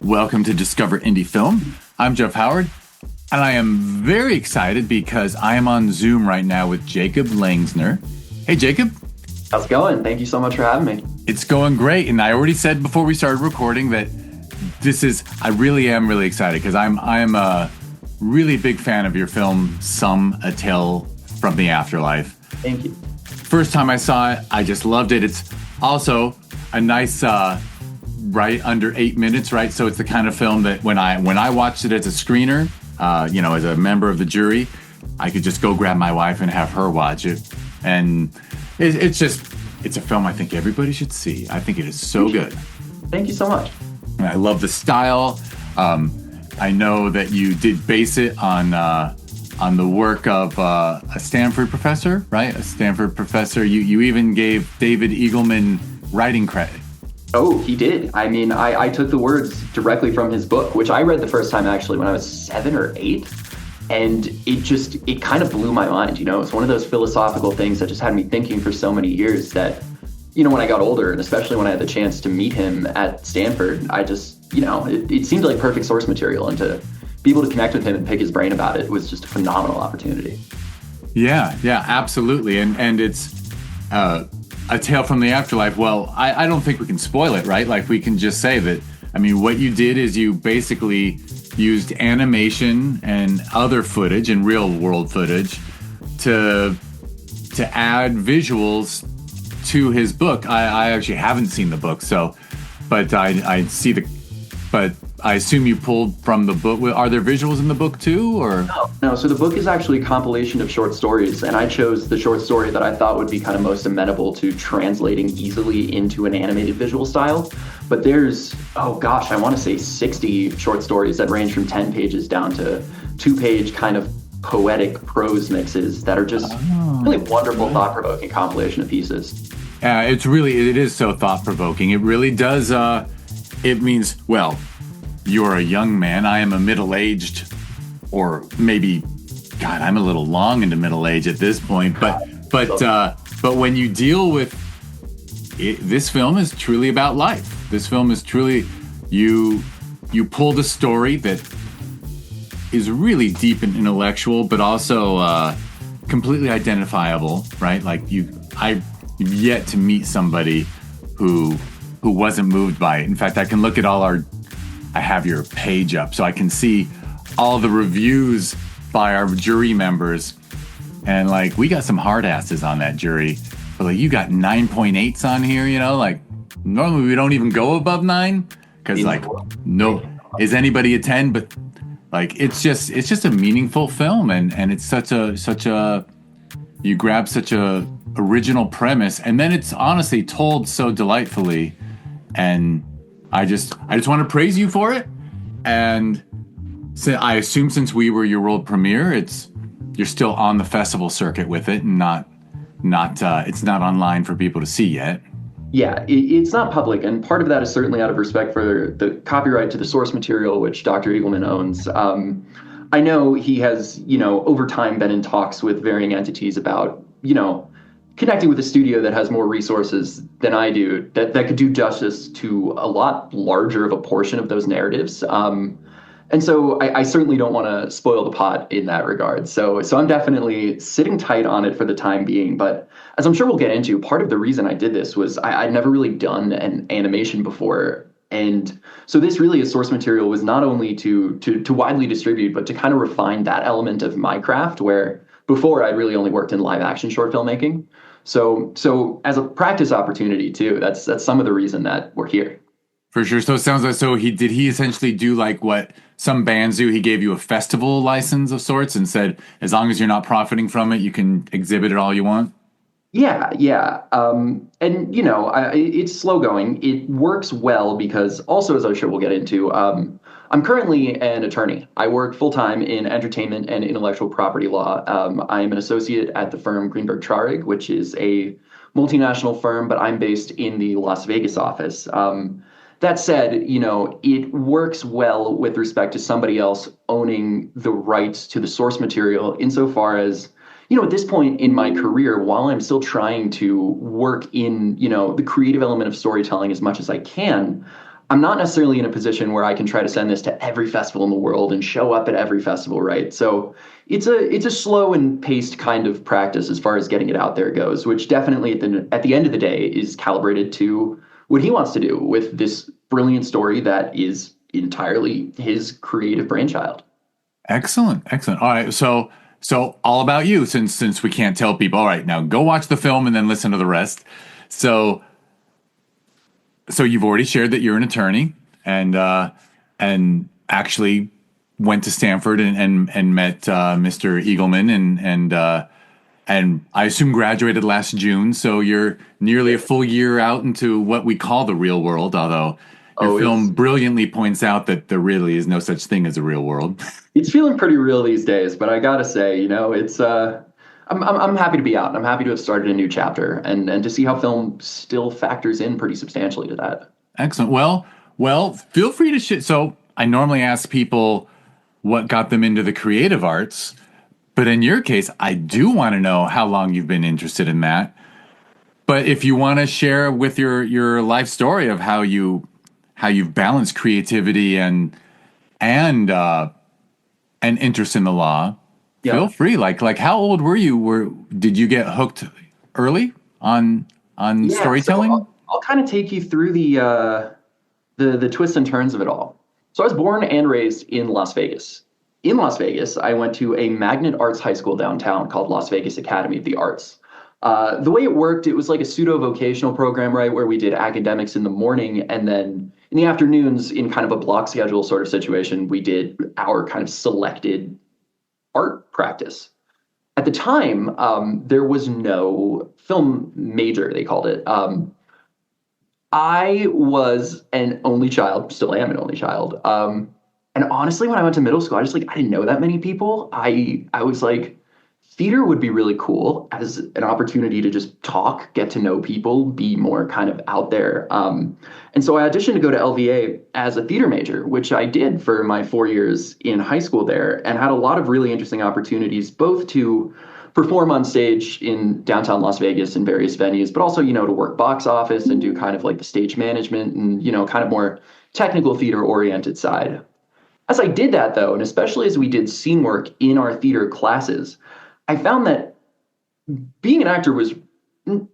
Welcome to Discover Indie Film. I'm Jeff Howard, and I am very excited because I am on Zoom right now with Jacob Langsner. Hey, Jacob. How's it going? Thank you so much for having me. It's going great, and I already said before we started recording that I really am really excited because I'm a really big fan of your film, A Tale From the Afterlife. Thank you. First time I saw it, I just loved it. It's also a nice, right under 8 minutes, right? So it's the kind of film that when I watched it as a screener, as a member of the jury, I could just go grab my wife and have her watch it. And it's a film I think everybody should see. I think it is so good. Thank you so much. And I love the style. I know that you did base it on the work of a Stanford professor, right? A Stanford professor. You even gave David Eagleman writing credit. Oh, he did. I mean, I took the words directly from his book, which I read the first time actually when I was 7 or 8. And it kind of blew my mind. It's one of those philosophical things that just had me thinking for so many years that, when I got older, and especially when I had the chance to meet him at Stanford, I just, it seemed like perfect source material. And to be able to connect with him and pick his brain about it was just a phenomenal opportunity. Yeah, absolutely. And it's A Tale from the Afterlife. Well, I don't think we can spoil it, right? Like, we can just say that, what you did is you basically used animation and other footage and real world footage to add visuals to his book. I actually haven't seen the book, but I assume you pulled from the book. Are there visuals in the book too, or? No. So the book is actually a compilation of short stories, and I chose the short story that I thought would be kind of most amenable to translating easily into an animated visual style. But there's, I want to say 60 short stories that range from 10 pages down to 2-page kind of poetic prose mixes that are just really wonderful, thought-provoking compilation of pieces. It is so thought-provoking. It really does, it means, well, you're a young man. I am a middle-aged, or maybe, God, I'm a little long into middle age at this point. But when you deal with it, this film is truly about life. This film is truly you pulled a story that is really deep and intellectual, but also completely identifiable, right? Like I've yet to meet somebody who wasn't moved by it. In fact, I can look at I have your page up, so I can see all the reviews by our jury members. And we got some hard asses on that jury. But you got 9.8s on here, normally we don't even go above 9. Because no, is anybody a 10? But it's just a meaningful film, and it's such a you grab such a original premise, and then it's honestly told so delightfully. And I just want to praise you for it. And so I assume since we were your world premiere, you're still on the festival circuit with it, and it's not online for people to see yet. Yeah, it's not public, and part of that is certainly out of respect for the copyright to the source material, which Dr. Eagleman owns. I know he has, over time been in talks with varying entities about, connecting with a studio that has more resources than I do, that could do justice to a lot larger of a portion of those narratives. And so I certainly don't want to spoil the pot in that regard. So I'm definitely sitting tight on it for the time being. But as I'm sure we'll get into, part of the reason I did this was I'd never really done an animation before. And so this really as source material was not only to widely distribute, but to kind of refine that element of my craft, where before I'd really only worked in live action short filmmaking. So as a practice opportunity too, that's some of the reason that we're here. For sure. So it sounds like, he essentially do what some bands do? He gave you a festival license of sorts and said, as long as you're not profiting from it, you can exhibit it all you want? Yeah. And, it's slow going. It works well because also, as I'm sure we'll get into, I'm currently an attorney. I work full-time in entertainment and intellectual property law. I am an associate at the firm Greenberg Traurig, which is a multinational firm, but I'm based in the Las Vegas office. That said, it works well with respect to somebody else owning the rights to the source material insofar as, at this point in my career, while I'm still trying to work in, the creative element of storytelling as much as I can, I'm not necessarily in a position where I can try to send this to every festival in the world and show up at every festival, right? So it's a slow and paced kind of practice as far as getting it out there goes, which definitely at the end of the day is calibrated to what he wants to do with this brilliant story that is entirely his creative brainchild. Excellent, excellent. All right, so all about you, since we can't tell people. All right, now go watch the film and then listen to the rest. So so you've already shared that you're an attorney and actually went to Stanford and met Mr. Eagleman and I assume graduated last June. So you're nearly a full year out into what we call the real world, although your film brilliantly points out that there really is no such thing as a real world. It's feeling pretty real these days, but I gotta say, it's I'm happy to be out. I'm happy to have started a new chapter and to see how film still factors in pretty substantially to that. Excellent. Well, feel free to so I normally ask people what got them into the creative arts, but in your case, I do want to know how long you've been interested in that. But if you want to share with your life story of how you've balanced creativity and interest in the law, yeah. Feel free. Like how old were you? Did you get hooked early on storytelling? So I'll kind of take you through the twists and turns of it all. So I was born and raised in Las Vegas. In Las Vegas, I went to a magnet arts high school downtown called Las Vegas Academy of the Arts. The way it worked, it was like a pseudo-vocational program, right, where we did academics in the morning, and then in the afternoons, in kind of a block schedule sort of situation, we did our kind of selected art practice. At the time, there was no film major, they called it. I was an only child, still am an only child. And honestly, when I went to middle school, I didn't know that many people. I was like, theater would be really cool as an opportunity to just talk, get to know people, be more kind of out there. And so I auditioned to go to LVA as a theater major, which I did for my 4 years in high school there, and had a lot of really interesting opportunities, both to perform on stage in downtown Las Vegas in various venues, but also, to work box office and do kind of like the stage management and, kind of more technical theater oriented side. As I did that, though, and especially as we did scene work in our theater classes, I found that being an actor was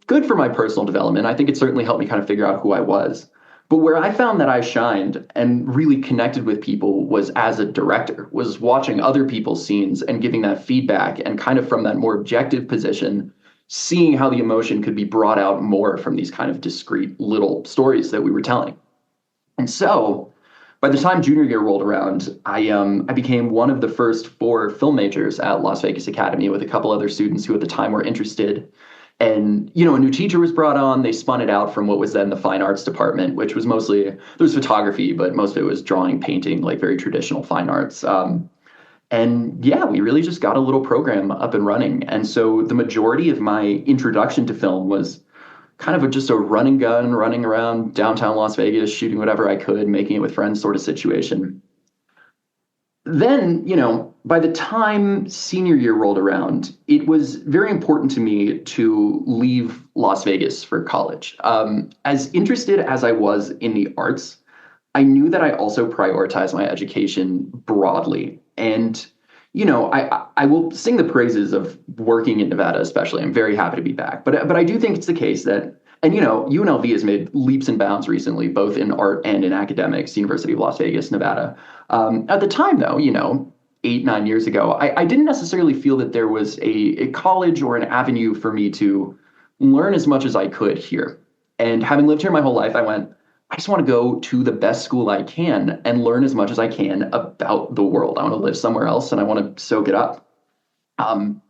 good for my personal development. I think it certainly helped me kind of figure out who I was. But where I found that I shined and really connected with people was as a director, was watching other people's scenes and giving that feedback, and kind of from that more objective position, seeing how the emotion could be brought out more from these kind of discrete little stories that we were telling. And so by the time junior year rolled around, I became one of the first 4 film majors at Las Vegas Academy with a couple other students who at the time were interested. And, a new teacher was brought on. They spun it out from what was then the fine arts department, which was mostly, there was photography, but most of it was drawing, painting, like very traditional fine arts. And yeah, we really just got a little program up and running. And so the majority of my introduction to film was kind of just a run and gun, running around downtown Las Vegas, shooting whatever I could, making it with friends sort of situation. Then, by the time senior year rolled around, it was very important to me to leave Las Vegas for college. As interested as I was in the arts, I knew that I also prioritized my education broadly. And, I will sing the praises of working in Nevada, especially. I'm very happy to be back. But I do think it's the case that, and, UNLV has made leaps and bounds recently, both in art and in academics, University of Las Vegas, Nevada. At the time, though, 8-9 years ago, I didn't necessarily feel that there was a college or an avenue for me to learn as much as I could here. And having lived here my whole life, I just want to go to the best school I can and learn as much as I can about the world. I want to live somewhere else and I want to soak it up. To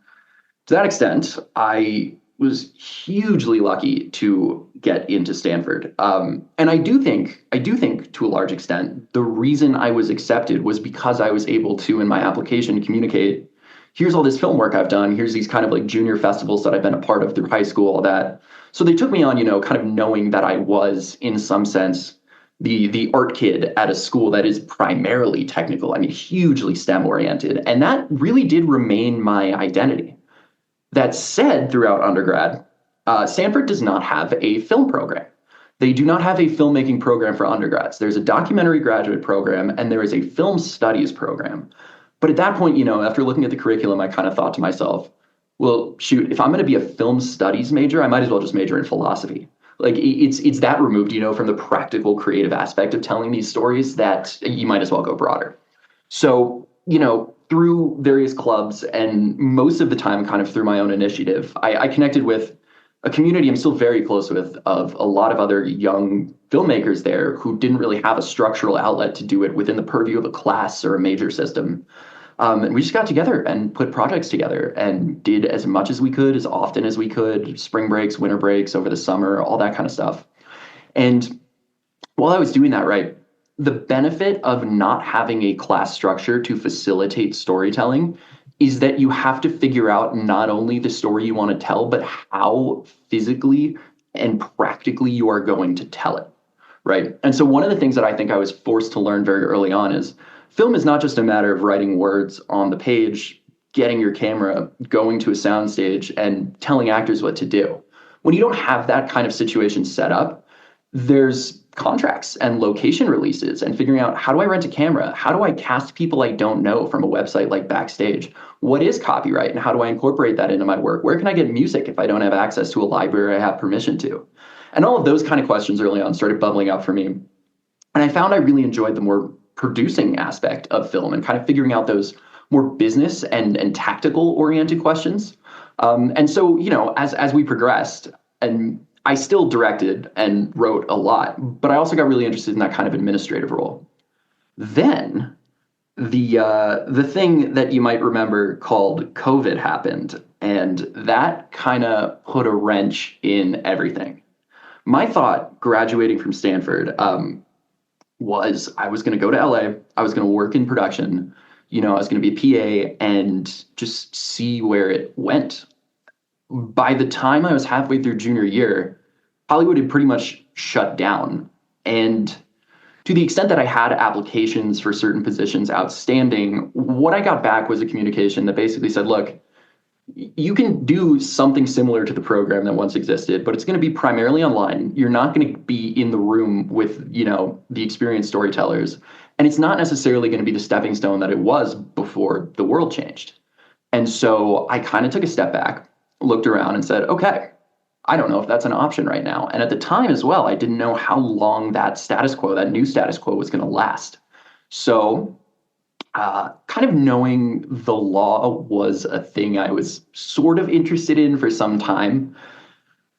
that extent, I was hugely lucky to get into Stanford. And I do think to a large extent, the reason I was accepted was because I was able to, in my application, communicate, here's all this film work I've done. Here's these kind of like junior festivals that I've been a part of through high school, all that. So they took me on, kind of knowing that I was, in some sense, the art kid at a school that is primarily technical. I mean, hugely STEM oriented. And that really did remain my identity. That said, throughout undergrad, Stanford does not have a film program. They do not have a filmmaking program for undergrads. There's a documentary graduate program and there is a film studies program. But at that point, after looking at the curriculum, I kind of thought to myself, well, shoot, if I'm going to be a film studies major, I might as well just major in philosophy. Like it's that removed, from the practical creative aspect of telling these stories that you might as well go broader. So, through various clubs and most of the time kind of through my own initiative, I connected with a community I'm still very close with of a lot of other young filmmakers there who didn't really have a structural outlet to do it within the purview of a class or a major system. And we just got together and put projects together and did as much as we could, as often as we could, spring breaks, winter breaks, over the summer, all that kind of stuff. And while I was doing that, right, the benefit of not having a class structure to facilitate storytelling is that you have to figure out not only the story you want to tell, but how physically and practically you are going to tell it, right? And so one of the things that I think I was forced to learn very early on is film is not just a matter of writing words on the page, getting your camera, going to a soundstage, and telling actors what to do. When you don't have that kind of situation set up, there's contracts and location releases and figuring out, how do I rent a camera? How do I cast people I don't know from a website like Backstage? What is copyright and how do I incorporate that into my work? Where can I get music if I don't have access to a library I have permission to? And all of those kind of questions early on started bubbling up for me. And I found I really enjoyed the more producing aspect of film and kind of figuring out those more business and tactical oriented questions. And so, as we progressed, and I still directed and wrote a lot, but I also got really interested in that kind of administrative role. Then the thing that you might remember called COVID happened, and that kind of put a wrench in everything. My thought graduating from Stanford was I was going to go to LA, I was going to work in production, I was going to be a PA and just see where it went. By the time I was halfway through junior year, Hollywood had pretty much shut down. And to the extent that I had applications for certain positions outstanding, what I got back was a communication that basically said, look, you can do something similar to the program that once existed, but it's going to be primarily online. You're not going to be in the room with, the experienced storytellers. And it's not necessarily going to be the stepping stone that it was before the world changed. And so I kind of took a step back, looked around and said, okay, I don't know if that's an option right now. And at the time as well, I didn't know how long that status quo, that new status quo, was going to last. So kind of knowing the law was a thing I was sort of interested in for some time,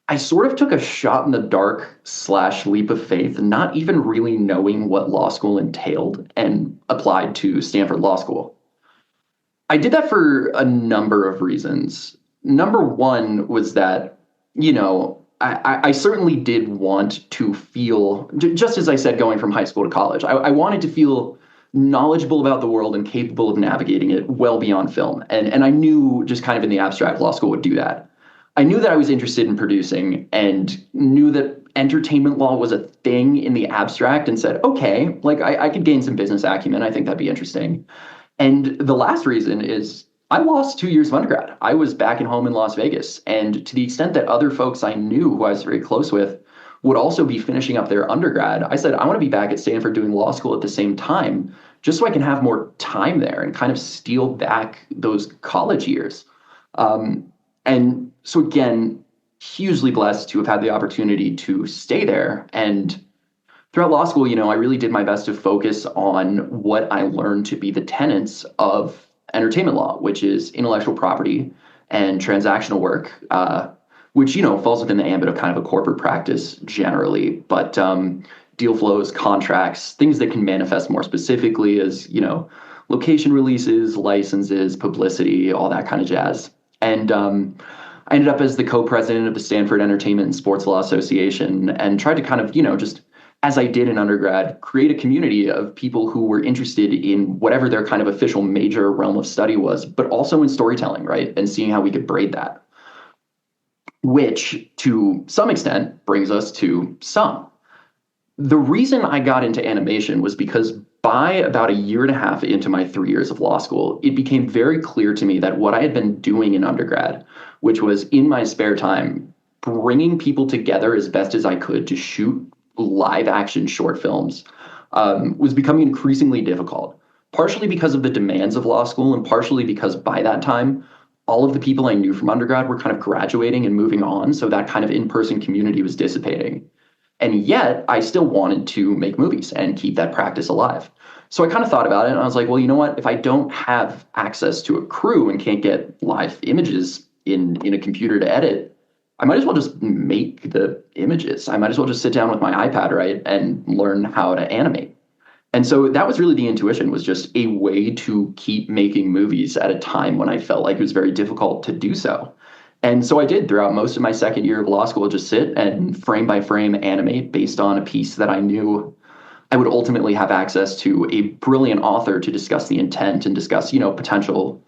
I sort of took a shot in the dark / leap of faith, not even really knowing what law school entailed, and applied to Stanford Law School. I did that for a number of reasons. Number one was that, I certainly did want to feel, just as I said, going from high school to college, I wanted to feel knowledgeable about the world and capable of navigating it well beyond film. And I knew just kind of in the abstract law school would do that. I knew that I was interested in producing and knew that entertainment law was a thing in the abstract and said, okay, like I could gain some business acumen. I think that'd be interesting. And the last reason is I lost 2 years of undergrad. I was back at home in Las Vegas. And to the extent that other folks I knew who I was very close with would also be finishing up their undergrad, I said, I want to be back at Stanford doing law school at the same time, just so I can have more time there and kind of steal back those college years. And so again, hugely blessed to have had the opportunity to stay there. And throughout law school, I really did my best to focus on what I learned to be the tenets of entertainment law, which is intellectual property and transactional work, which, falls within the ambit of kind of a corporate practice generally, but deal flows, contracts, things that can manifest more specifically as, location releases, licenses, publicity, all that kind of jazz. And I ended up as the co-president of the Stanford Entertainment and Sports Law Association and tried to kind of, just as I did in undergrad, create a community of people who were interested in whatever their kind of official major realm of study was, but also in storytelling, right? And seeing how we could braid that. Which, to some extent, brings us to some. The reason I got into animation was because by about a year and a half into my 3 years of law school, it became very clear to me that what I had been doing in undergrad, which was in my spare time, bringing people together as best as I could to shoot live action short films was becoming increasingly difficult, partially because of the demands of law school and partially because by that time, all of the people I knew from undergrad were kind of graduating and moving on. So that kind of in-person community was dissipating. And yet I still wanted to make movies and keep that practice alive. So I kind of thought about it and I was like, well, you know what? If I don't have access to a crew and can't get live images in a computer to edit, I might as well just make the images. I might as well just sit down with my iPad, right, and learn how to animate. And so that was really the intuition, was just a way to keep making movies at a time when I felt like it was very difficult to do so. And so I did throughout most of my second year of law school, just sit and frame by frame animate based on a piece that I knew I would ultimately have access to a brilliant author to discuss the intent and discuss, potential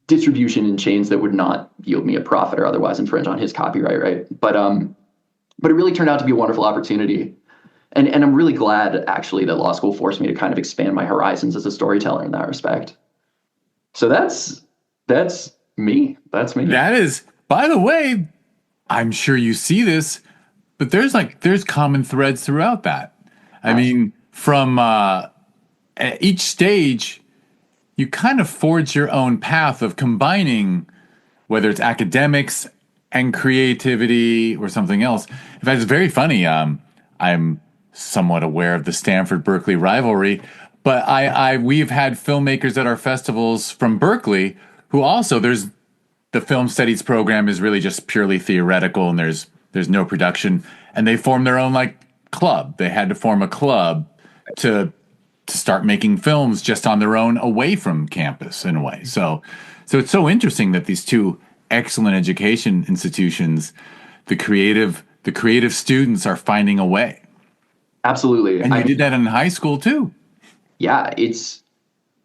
distribution in chains that would not yield me a profit or otherwise infringe on his copyright, right? But it really turned out to be a wonderful opportunity. And I'm really glad, actually, that law school forced me to kind of expand my horizons as a storyteller in that respect. So that's me. That's me. That is, by the way, I'm sure you see this, but there's common threads throughout that. I mean, from each stage, you kind of forge your own path of combining, whether it's academics and creativity or something else. In fact, it's very funny. I'm somewhat aware of the Stanford-Berkeley rivalry, but we've had filmmakers at our festivals from Berkeley who also, the film studies program is really just purely theoretical and there's no production, and they form their own club. They had to form a club to start making films just on their own away from campus in a way. So it's so interesting that these two excellent education institutions, the creative students are finding a way. Absolutely. And you did that in high school too. Yeah,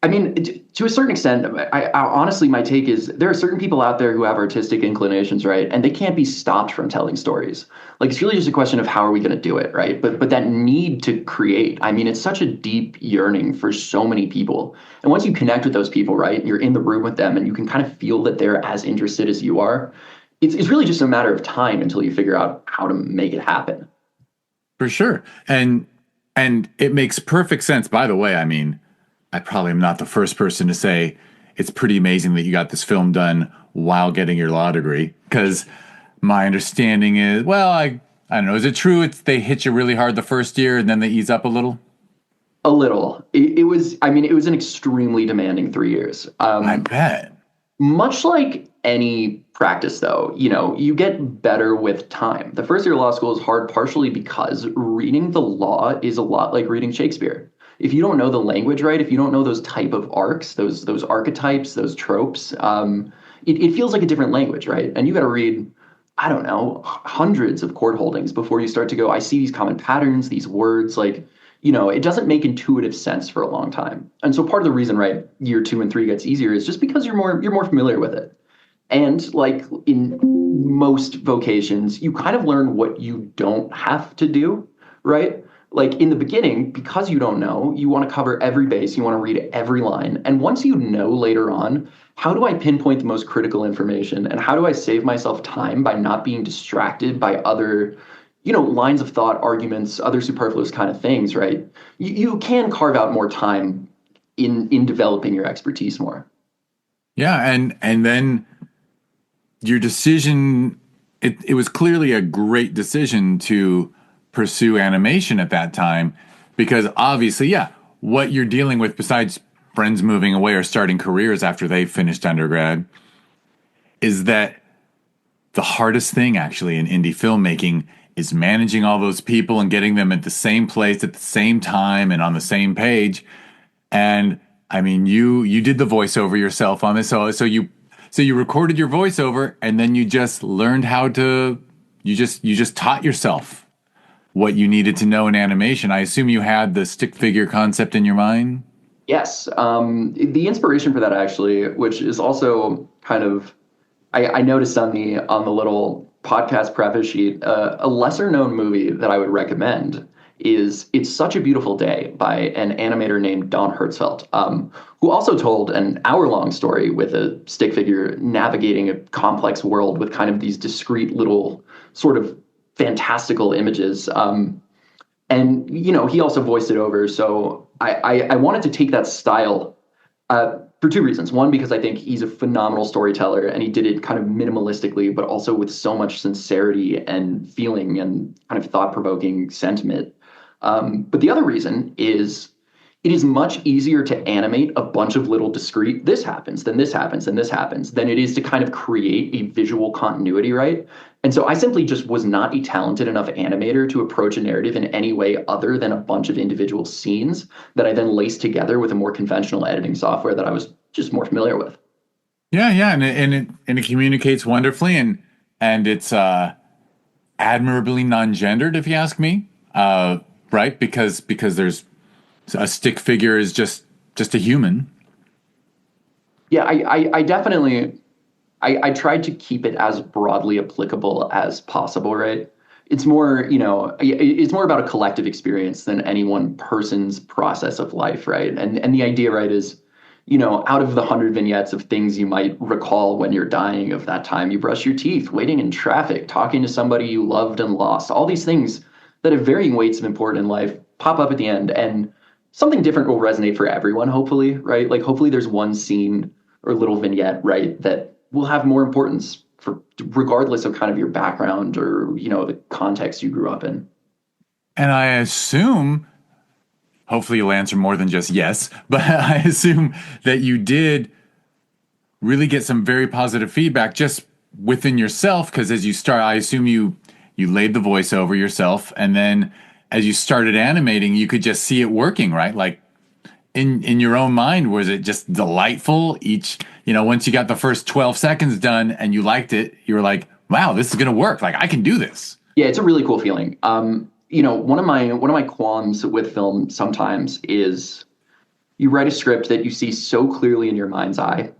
to a certain extent, I honestly, my take is there are certain people out there who have artistic inclinations, right? And they can't be stopped from telling stories. It's really just a question of how are we going to do it, right? But that need to create, it's such a deep yearning for so many people. And once you connect with those people, right, and you're in the room with them and you can kind of feel that they're as interested as you are, it's really just a matter of time until you figure out how to make it happen. For sure. And it makes perfect sense. By the way, I probably am not the first person to say it's pretty amazing that you got this film done while getting your law degree, because my understanding is, well, I don't know, is it true they hit you really hard the first year and then they ease up a little? A little. It was an extremely demanding 3 years. I bet. Much like any practice, though, you get better with time. The first year of law school is hard partially because reading the law is a lot like reading Shakespeare. If you don't know the language, right, if you don't know those type of arcs, those archetypes, those tropes, it feels like a different language, right? And you got to read, I don't know, hundreds of court holdings before you start to go, I see these common patterns, these words, it doesn't make intuitive sense for a long time. And so part of the reason, right, year 2 and 3 gets easier is just because you're more familiar with it. And in most vocations, you kind of learn what you don't have to do, right? In the beginning, because you don't know, you want to cover every base, you want to read every line. And once you know later on, how do I pinpoint the most critical information? And how do I save myself time by not being distracted by other, lines of thought, arguments, other superfluous kind of things, right? You can carve out more time in developing your expertise more. Yeah, and then your decision, it was clearly a great decision to pursue animation at that time, because obviously, yeah, what you're dealing with besides friends moving away or starting careers after they finished undergrad is that the hardest thing actually in indie filmmaking is managing all those people and getting them at the same place at the same time and on the same page. And you did the voiceover yourself on this, so you recorded your voiceover and then you just learned how to you just taught yourself what you needed to know in animation. I assume you had the stick figure concept in your mind? Yes. The inspiration for that, actually, which is also kind of, I noticed on the little podcast preface sheet, a lesser known movie that I would recommend is It's Such a Beautiful Day by an animator named Don Hertzfeldt, who also told an hour-long story with a stick figure navigating a complex world with kind of these discrete little sort of fantastical images. And, he also voiced it over. So I wanted to take that style for two reasons. One, because I think he's a phenomenal storyteller and he did it kind of minimalistically, but also with so much sincerity and feeling and kind of thought-provoking sentiment. But the other reason is it is much easier to animate a bunch of little discrete, this happens, then this happens, then this happens, than it is to kind of create a visual continuity, right? And so I simply just was not a talented enough animator to approach a narrative in any way other than a bunch of individual scenes that I then laced together with a more conventional editing software that I was just more familiar with. Yeah, yeah, and it communicates wonderfully, and it's admirably non-gendered, if you ask me. Right? Because there's a stick figure is just a human. Yeah, I definitely I tried to keep it as broadly applicable as possible, right? It's more, it's more about a collective experience than any one person's process of life, right? And the idea, right, is, out of the 100 vignettes of things you might recall when you're dying of that time, you brush your teeth, waiting in traffic, talking to somebody you loved and lost, all these things that have varying weights of importance in life pop up at the end, and something different will resonate for everyone, hopefully, right? Like, hopefully there's one scene or little vignette, right, that will have more importance for regardless of kind of your background or, the context you grew up in. And I assume, hopefully you'll answer more than just yes, but I assume that you did really get some very positive feedback just within yourself, because as you start, I assume you laid the voiceover yourself, and then as you started animating, you could just see it working, right? Like in your own mind, was it just delightful? Once you got the first 12 seconds done and you liked it, you were like, wow, this is going to work. Like, I can do this. Yeah, it's a really cool feeling. One of my qualms with film sometimes is you write a script that you see so clearly in your mind's eye,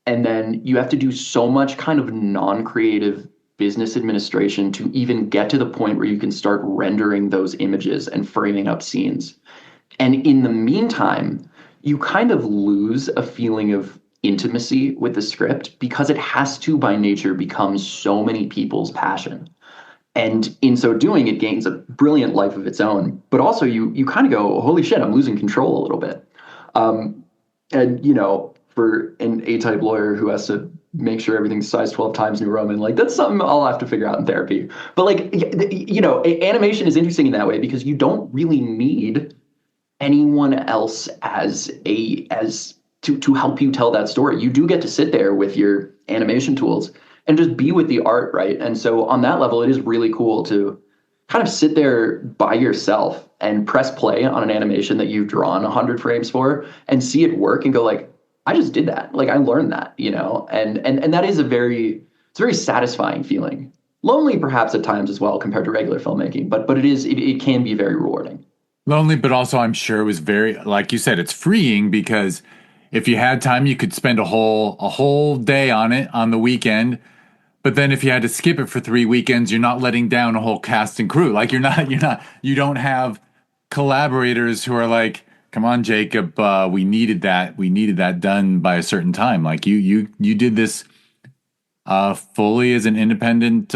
and then you have to do so much kind of non-creative business administration to even get to the point where you can start rendering those images and framing up scenes. And in the meantime, you kind of lose a feeling of intimacy with the script because it has to, by nature, become so many people's passion. And in so doing, it gains a brilliant life of its own. But also, you kind of go, holy shit, I'm losing control a little bit. For an A-type lawyer who has to make sure everything's size 12 times New Roman, like, that's something I'll have to figure out in therapy. But animation is interesting in that way because you don't really need anyone else to help you tell that story. You do get to sit there with your animation tools and just be with the art, right? And so on that level, it is really cool to kind of sit there by yourself and press play on an animation that you've drawn 100 frames for and see it work and go like, I just did that. Like, I learned that, and that is it's a very satisfying feeling. Lonely perhaps at times as well compared to regular filmmaking, but it can be very rewarding. Lonely, but also I'm sure it was very, like you said, it's freeing because if you had time, you could spend a whole day on it on the weekend. But then if you had to skip it for 3 weekends, you're not letting down a whole cast and crew. Like, you don't have collaborators who are like, come on, Jacob, we needed that done by a certain time. Like, you did this fully as an independent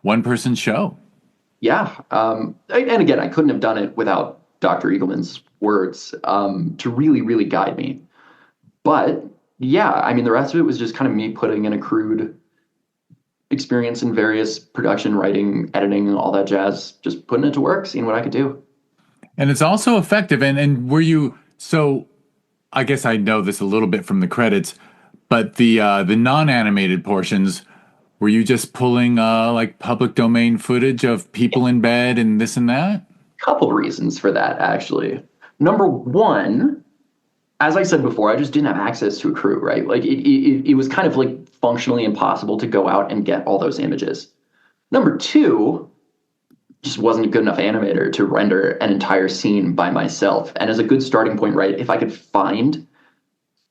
one-person show. Yeah. And again, I couldn't have done it without Dr. Eagleman's words to really, really guide me. But yeah, I mean, the rest of it was just kind of me putting in a crude experience in various production, writing, editing, all that jazz, just putting it to work, seeing what I could do. And it's also effective. And were you, so I guess I know this a little bit from the credits, but the non-animated portions, were you just pulling like public domain footage of people in bed and this and that? Couple reasons for that, actually. Number one, as I said before, I just didn't have access to a crew, right? Like, it was kind of like functionally impossible to go out and get all those images. Number two, just wasn't a good enough animator to render an entire scene by myself. And as a good starting point, right, if I could find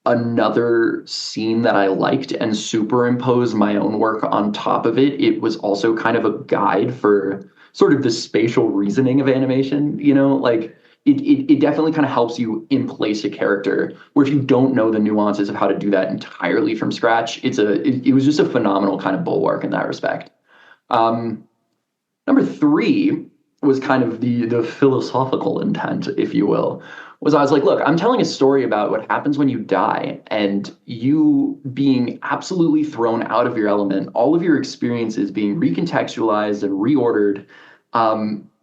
another scene that I liked and superimpose my own work on top of it, it was also kind of a guide for sort of the spatial reasoning of animation, like it definitely kind of helps you in place a character where if you don't know the nuances of how to do that entirely from scratch, it was just a phenomenal kind of bulwark in that respect. Number three was kind of the philosophical intent, if you will, was I was like, look, I'm telling a story about what happens when you die and you being absolutely thrown out of your element, all of your experiences being recontextualized and reordered.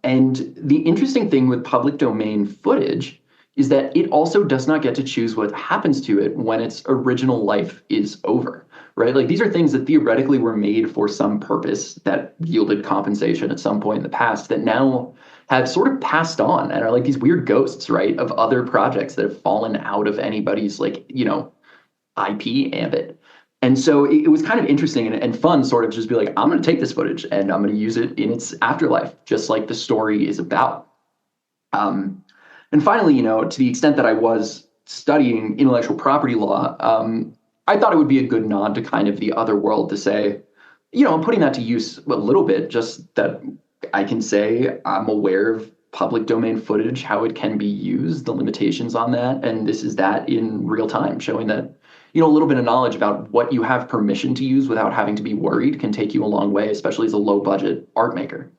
And the interesting thing with public domain footage is that it also does not get to choose what happens to it when its original life is over, right? Like these are things that theoretically were made for some purpose that yielded compensation at some point in the past that now have sort of passed on and are like these weird ghosts, right, of other projects that have fallen out of anybody's like, IP ambit. And so it was kind of interesting and fun sort of just be like, I'm going to take this footage and I'm going to use it in its afterlife, just like the story is about. And finally, to the extent that I was studying intellectual property law, I thought it would be a good nod to kind of the other world to say, I'm putting that to use a little bit, just that I can say I'm aware of public domain footage, how it can be used, the limitations on that. And this is that in real time, showing that, a little bit of knowledge about what you have permission to use without having to be worried can take you a long way, especially as a low budget art maker.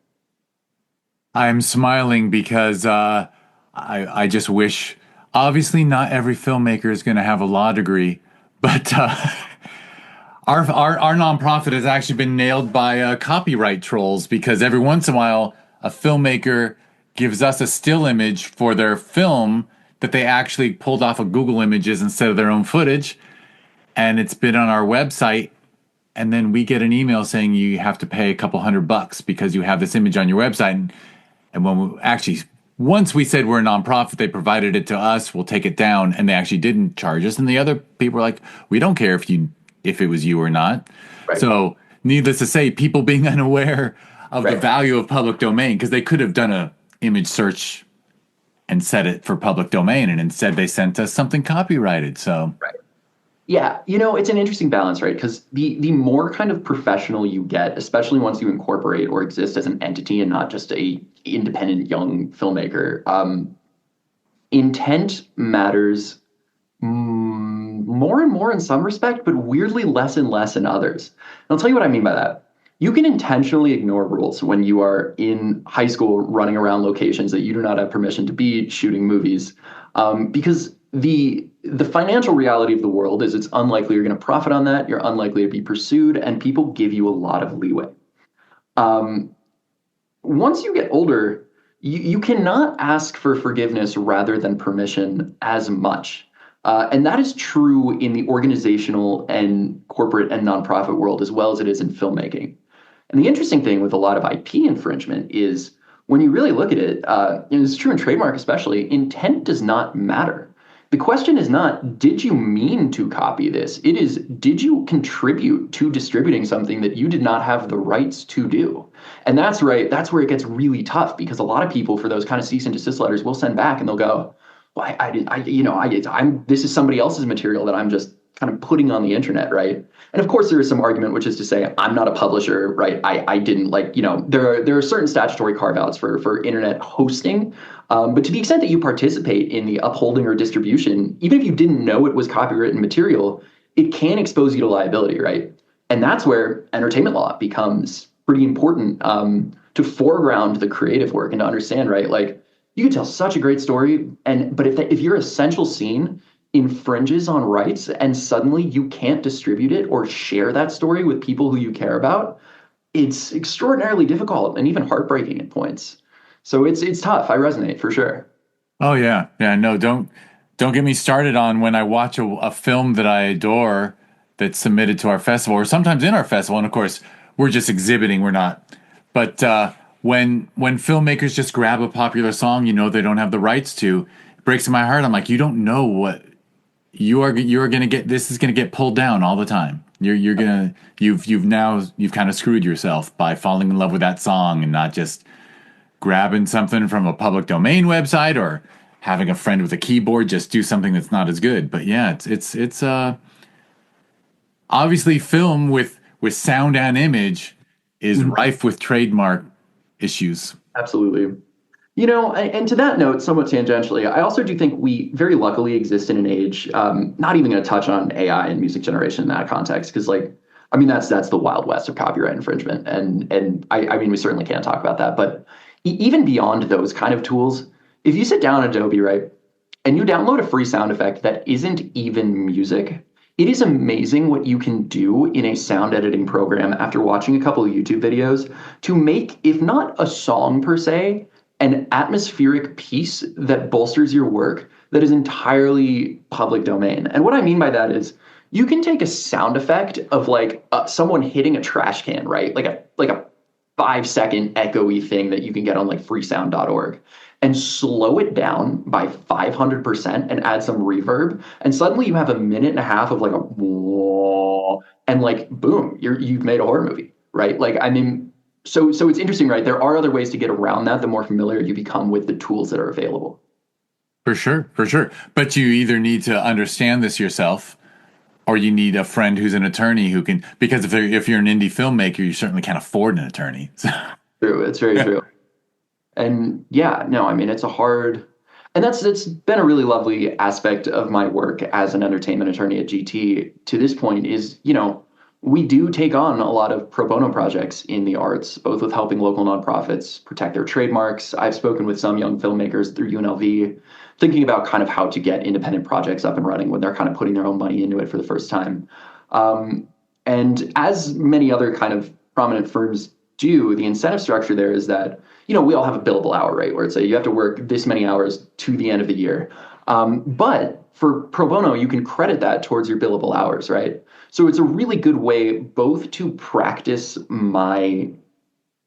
I'm smiling because I just wish, obviously, not every filmmaker is going to have a law degree, but our nonprofit has actually been nailed by copyright trolls because every once in a while, a filmmaker gives us a still image for their film that they actually pulled off of Google Images instead of their own footage. And it's been on our website. And then we get an email saying you have to pay a couple $100 because you have this image on your website. And when we actually, once we said we're a nonprofit, they provided it to us, we'll take it down. And they actually didn't charge us. And the other people were like, we don't care if it was you or not. Right. So needless to say, people being unaware of the value of public domain, because they could have done a image search and set it for public domain. And instead they sent us something copyrighted. So. Right. Yeah, it's an interesting balance, right? Because the more kind of professional you get, especially once you incorporate or exist as an entity and not just a independent young filmmaker, intent matters more and more in some respect, but weirdly less and less in others. And I'll tell you what I mean by that. You can intentionally ignore rules when you are in high school running around locations that you do not have permission to be shooting movies, because the financial reality of the world is it's unlikely you're going to profit on that. You're unlikely to be pursued, and people give you a lot of leeway. Once you get older, you cannot ask for forgiveness rather than permission as much. And that is true in the organizational and corporate and nonprofit world as well as it is in filmmaking. And the interesting thing with a lot of IP infringement is when you really look at it, and it's true in trademark especially, intent does not matter. The question is not, did you mean to copy this? It is, did you contribute to distributing something that you did not have the rights to do? And that's right. That's where it gets really tough because a lot of people for those kind of cease and desist letters will send back and they'll go, well, this is somebody else's material that I'm just kind of putting on the internet, right? And of course, there is some argument, which is to say, I'm not a publisher, right? I didn't there are certain statutory carve-outs for internet hosting. But to the extent that you participate in the upholding or distribution, even if you didn't know it was copywritten material, it can expose you to liability, right? And that's where entertainment law becomes pretty important to foreground the creative work and to understand, right? Like you can tell such a great story, but if your essential scene infringes on rights and suddenly you can't distribute it or share that story with people who you care about, it's extraordinarily difficult and even heartbreaking at points. So it's tough. I resonate for sure. Oh yeah. Yeah, no, don't get me started on when I watch a film that I adore that's submitted to our festival or sometimes in our festival. And of course, we're just exhibiting, we're not. But when filmmakers just grab a popular song, they don't have the rights to, it breaks my heart. I'm like, you don't know what you're going to get. This is going to get pulled down all the time. You've kind of screwed yourself by falling in love with that song and not just grabbing something from a public domain website or having a friend with a keyboard just do something that's not as good. But yeah, it's obviously film with sound and image is rife with trademark issues. Absolutely. And to that note, somewhat tangentially, I also do think we very luckily exist in an age, not even going to touch on AI and music generation in that context, because I mean, that's the wild west of copyright infringement, and I mean, we certainly can't talk about that. But even beyond those kind of tools, if you sit down Adobe, right, and you download a free sound effect that isn't even music, it is amazing what you can do in a sound editing program after watching a couple of YouTube videos to make, if not a song per se, an atmospheric piece that bolsters your work that is entirely public domain. And what I mean by that is you can take a sound effect of like someone hitting a trash can, right? Like a 5 second echoey thing that you can get on like freesound.org and slow it down by 500% and add some reverb. And suddenly you have a minute and a half of like a whoa, and like, boom, you've made a horror movie, right? Like, I mean, so it's interesting, right? There are other ways to get around that the more familiar you become with the tools that are available. For sure, for sure. But you either need to understand this yourself, or you need a friend who's an attorney who can, because if you're an indie filmmaker, you certainly can't afford an attorney. True, it's very true. And yeah, no, I mean, it's a hard, and it's been a really lovely aspect of my work as an entertainment attorney at GT to this point is, we do take on a lot of pro bono projects in the arts, both with helping local nonprofits protect their trademarks. I've spoken with some young filmmakers through UNLV, thinking about kind of how to get independent projects up and running when they're kind of putting their own money into it for the first time. And as many other kind of prominent firms do, the incentive structure there is that, we all have a billable hour rate where it's you have to work this many hours to the end of the year. But for pro bono, you can credit that towards your billable hours, right? So it's a really good way both to practice my,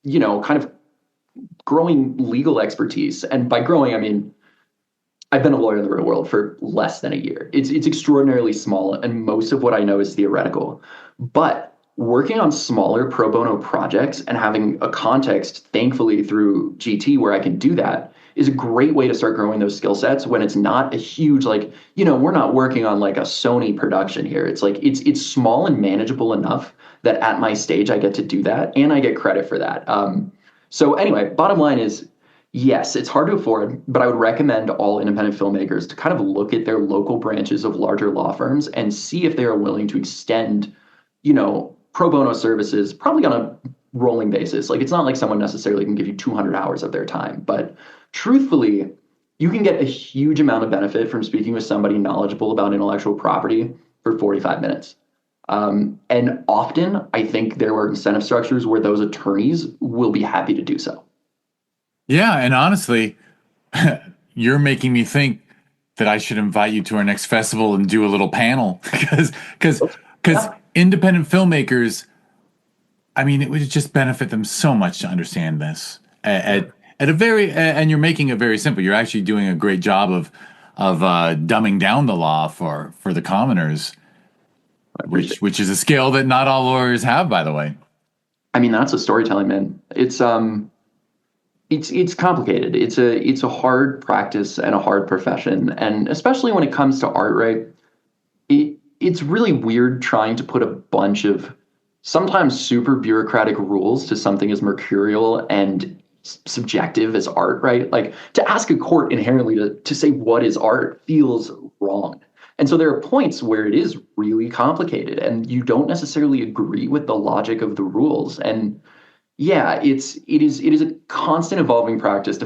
kind of growing legal expertise. And by growing, I mean, I've been a lawyer in the real world for less than a year. It's extraordinarily small, and most of what I know is theoretical. But working on smaller pro bono projects and having a context, thankfully through GT, where I can do that, is a great way to start growing those skill sets when it's not a huge, like, we're not working on like a Sony production here. It's like, it's small and manageable enough that at my stage, I get to do that and I get credit for that. So anyway, bottom line is, yes, it's hard to afford, but I would recommend all independent filmmakers to kind of look at their local branches of larger law firms and see if they are willing to extend, pro bono services, probably on a rolling basis. Like, it's not like someone necessarily can give you 200 hours of their time, but truthfully, you can get a huge amount of benefit from speaking with somebody knowledgeable about intellectual property for 45 minutes. And often, I think there are incentive structures where those attorneys will be happy to do so. Yeah, and honestly, you're making me think that I should invite you to our next festival and do a little panel because independent filmmakers, I mean, it would just benefit them so much to understand this at a very, and you're making it very simple. You're actually doing a great job of dumbing down the law for the commoners, which is a skill that not all lawyers have, by the way. I mean, that's a storytelling, man. It's complicated. It's a hard practice and a hard profession, and especially when it comes to art, right? It's really weird trying to put a bunch of sometimes super bureaucratic rules to something as mercurial and subjective as art, right? Like, to ask a court inherently to say what is art feels wrong. And so there are points where it is really complicated and you don't necessarily agree with the logic of the rules. And yeah, it is a constant evolving practice to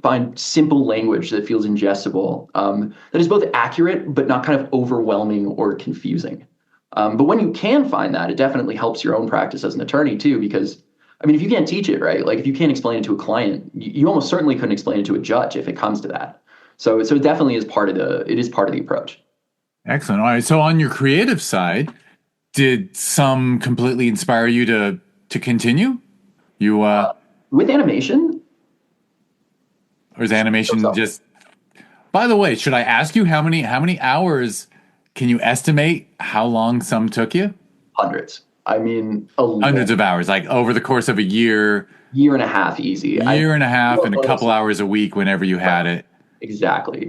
find simple language that feels ingestible, that is both accurate but not kind of overwhelming or confusing. But when you can find that, it definitely helps your own practice as an attorney too, because I mean, if you can't teach it, right? Like, if you can't explain it to a client, you almost certainly couldn't explain it to a judge if it comes to that. So it definitely is part of the approach. Excellent. All right. So on your creative side, did some completely inspire you to continue? You with animation, or is animation just? By the way, should I ask you how many hours can you estimate how long some took you? Hundreds. I mean, hundreds of hours, like over the course of a year and a half, easy. Year and a half, and a couple hours a week whenever you had it. Exactly.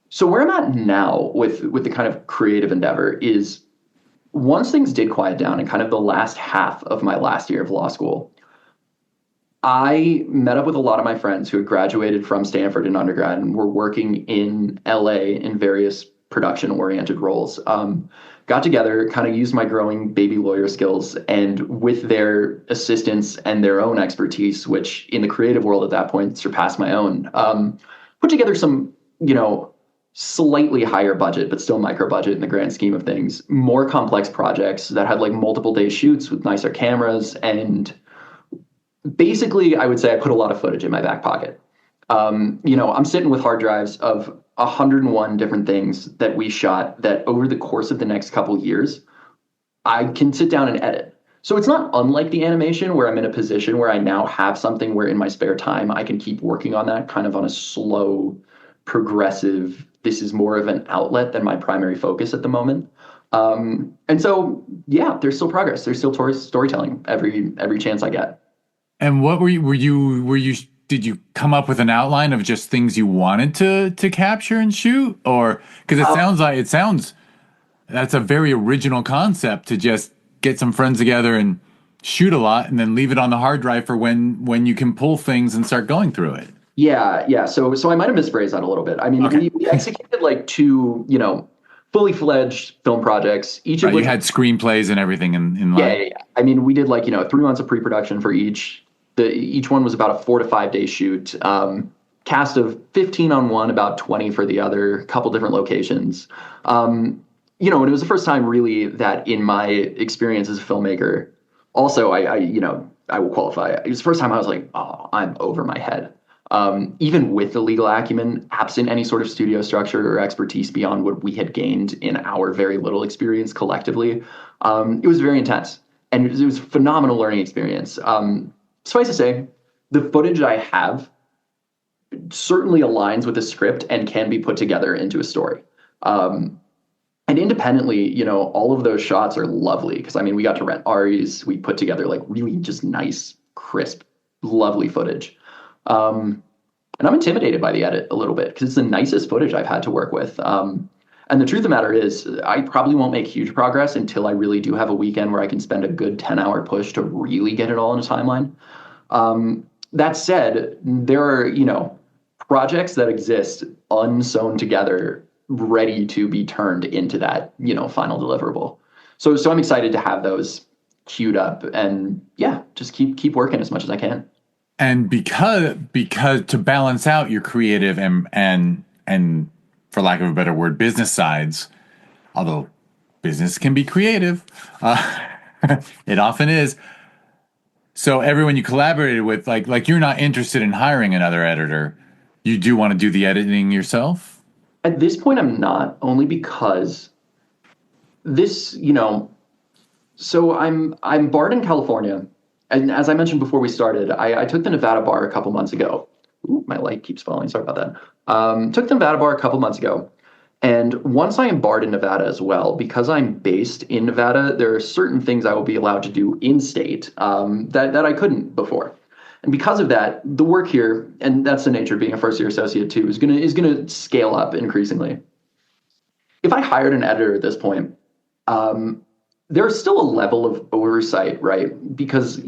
So where I'm at now with the kind of creative endeavor is, once things did quiet down in kind of the last half of my last year of law school, I met up with a lot of my friends who had graduated from Stanford in undergrad and were working in LA in various production-oriented roles. Got got together, kind of used my growing baby lawyer skills, and with their assistance and their own expertise, which in the creative world at that point surpassed my own, put together some, slightly higher budget, but still micro budget in the grand scheme of things, more complex projects that had like multiple day shoots with nicer cameras. And basically, I would say I put a lot of footage in my back pocket. I'm sitting with hard drives of 101 different things that we shot that over the course of the next couple years, I can sit down and edit. So it's not unlike the animation where I'm in a position where I now have something where in my spare time, I can keep working on that kind of on a slow, progressive, this is more of an outlet than my primary focus at the moment. And so, yeah, there's still progress. There's still storytelling every chance I get. And what did you come up with an outline of just things you wanted to capture and shoot? Or, because it sounds, that's a very original concept to just get some friends together and shoot a lot and then leave it on the hard drive for when you can pull things and start going through it. Yeah. So I might have misphrased that a little bit. I mean, okay. we executed like two, fully fledged film projects. Each of which you had screenplays and everything in line. Yeah. I mean, we did like 3 months of pre-production for each. Each one was about a 4 to 5 day shoot. Cast of 15 on one, about 20 for the other. A couple different locations. And it was the first time really that in my experience as a filmmaker. Also, I will qualify. It was the first time I was like, oh, I'm over my head. Even with the legal acumen, absent any sort of studio structure or expertise beyond what we had gained in our very little experience collectively, it was very intense. And it was a phenomenal learning experience. Suffice to say, the footage I have certainly aligns with the script and can be put together into a story. And independently, all of those shots are lovely because, we got to rent Aries. We put together like really just nice, crisp, lovely footage. And I'm intimidated by the edit a little bit because it's the nicest footage I've had to work with. And the truth of the matter is I probably won't make huge progress until I really do have a weekend where I can spend a good 10-hour push to really get it all in a timeline. That said, there are, projects that exist unsewn together, ready to be turned into that, final deliverable. So I'm excited to have those queued up and just keep working as much as I can. And because to balance out your creative and for lack of a better word, business sides, although business can be creative, it often is. So everyone you collaborated with, like you're not interested in hiring another editor. You do want to do the editing yourself? At this point, I'm not, only because this, so I'm barred in California. And as I mentioned before we started, I took the Nevada bar a couple months ago. Ooh, my light keeps falling. Sorry about that. Took the Nevada bar a couple months ago. And once I am barred in Nevada as well, because I'm based in Nevada, there are certain things I will be allowed to do in state that I couldn't before. And because of that, the work here, and that's the nature of being a first-year associate too, is gonna scale up increasingly. If I hired an editor at this point, there's still a level of oversight, right? Because,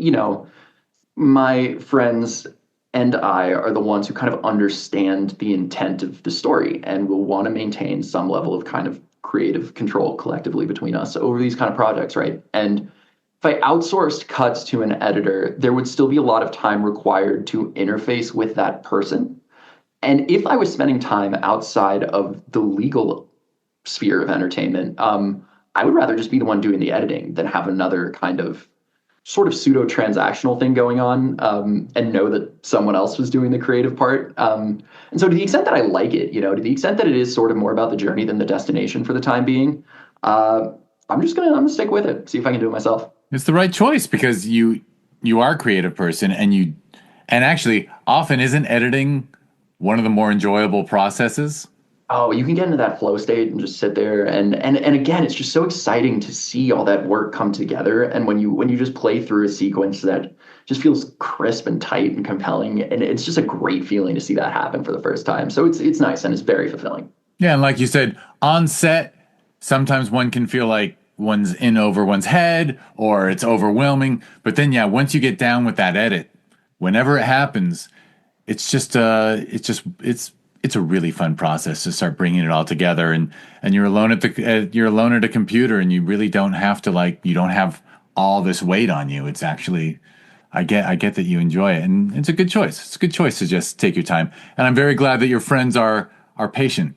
my friends and I are the ones who kind of understand the intent of the story and will want to maintain some level of kind of creative control collectively between us over these kind of projects, right? And if I outsourced cuts to an editor, there would still be a lot of time required to interface with that person. And if I was spending time outside of the legal sphere of entertainment, I would rather just be the one doing the editing than have another kind of sort of pseudo transactional thing going on and know that someone else was doing the creative part. And so to the extent that I like it, to the extent that it is sort of more about the journey than the destination for the time being, I'm gonna stick with it, see if I can do it myself. It's the right choice because you are a creative person and actually often isn't editing one of the more enjoyable processes. Oh, you can get into that flow state and just sit there. And again, it's just so exciting to see all that work come together. And when you just play through a sequence that just feels crisp and tight and compelling, and it's just a great feeling to see that happen for the first time. So it's nice and it's very fulfilling. Yeah, and like you said, on set, sometimes one can feel like one's in over one's head or it's overwhelming. But then, once you get down with that edit, whenever it happens, it's it's a really fun process to start bringing it all together, and you're alone you're alone at a computer, and you really don't have to you don't have all this weight on you. It's actually, I get that you enjoy it, and it's a good choice. It's a good choice to just take your time, and I'm very glad that your friends are patient.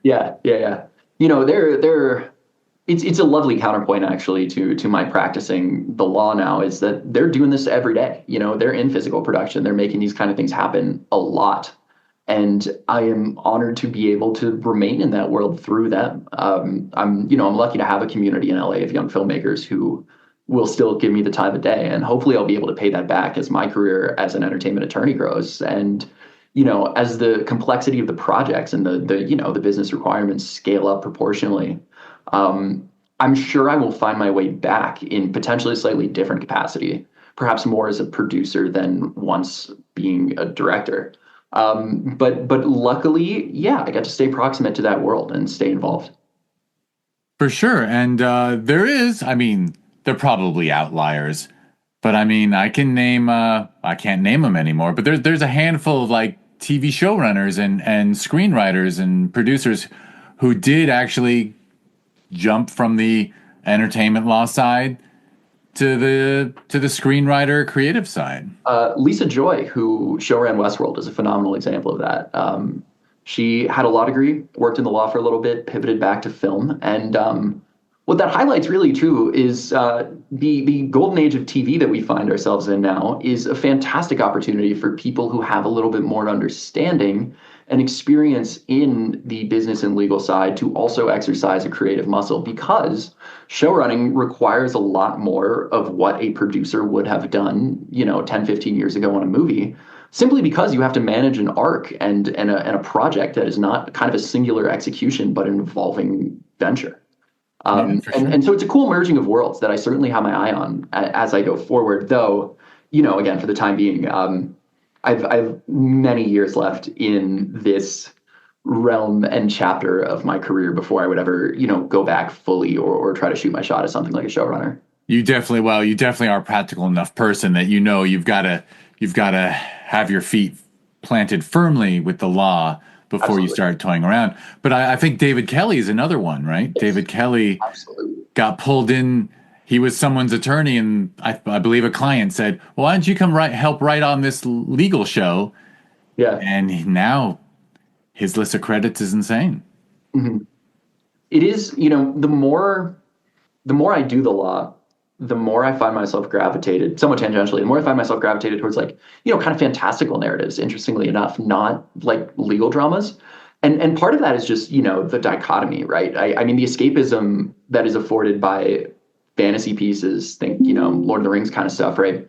Yeah, yeah, yeah. They're it's a lovely counterpoint actually to my practicing the law now is that they're doing this every day. They're in physical production. They're making these kind of things happen a lot. And I am honored to be able to remain in that world through them. I'm lucky to have a community in LA of young filmmakers who will still give me the time of day, and hopefully I'll be able to pay that back as my career as an entertainment attorney grows. And as the complexity of the projects and the business requirements scale up proportionally, I'm sure I will find my way back in potentially a slightly different capacity, perhaps more as a producer than once being a director. But luckily, yeah, I got to stay proximate to that world and stay involved. For sure. And I mean, they're probably outliers, but I mean, I can't name them anymore, but there's a handful of TV showrunners and screenwriters and producers who did actually jump from the entertainment law side to the screenwriter creative side. Lisa Joy, who show ran Westworld, is a phenomenal example of that. She had a law degree, worked in the law for a little bit, pivoted back to film. And what that highlights really true is the golden age of TV that we find ourselves in now is a fantastic opportunity for people who have a little bit more understanding and experience in the business and legal side to also exercise a creative muscle, because showrunning requires a lot more of what a producer would have done, 10, 15 years ago on a movie, simply because you have to manage an arc and a project that is not kind of a singular execution, but an evolving venture. And so it's a cool merging of worlds that I certainly have my eye on as I go forward, though, again, for the time being, I've many years left in this realm and chapter of my career before I would ever, go back fully or try to shoot my shot at something like a showrunner. You definitely are a practical enough person that you've got to have your feet planted firmly with the law before Absolutely. you start toying around. But I think David Kelly is another one, right? Yes. David Kelly Absolutely. got pulled in. He was someone's attorney, and I believe a client said, "Well, why don't you come help write on this legal show?" Yeah. And now his list of credits is insane. Mm-hmm. It is, the more I do the law, the more I find myself gravitated, somewhat tangentially, the more I find myself gravitated towards kind of fantastical narratives, interestingly enough, not like legal dramas. And part of that is just, the dichotomy, right? I mean, the escapism that is afforded by fantasy pieces, think, Lord of the Rings kind of stuff, right?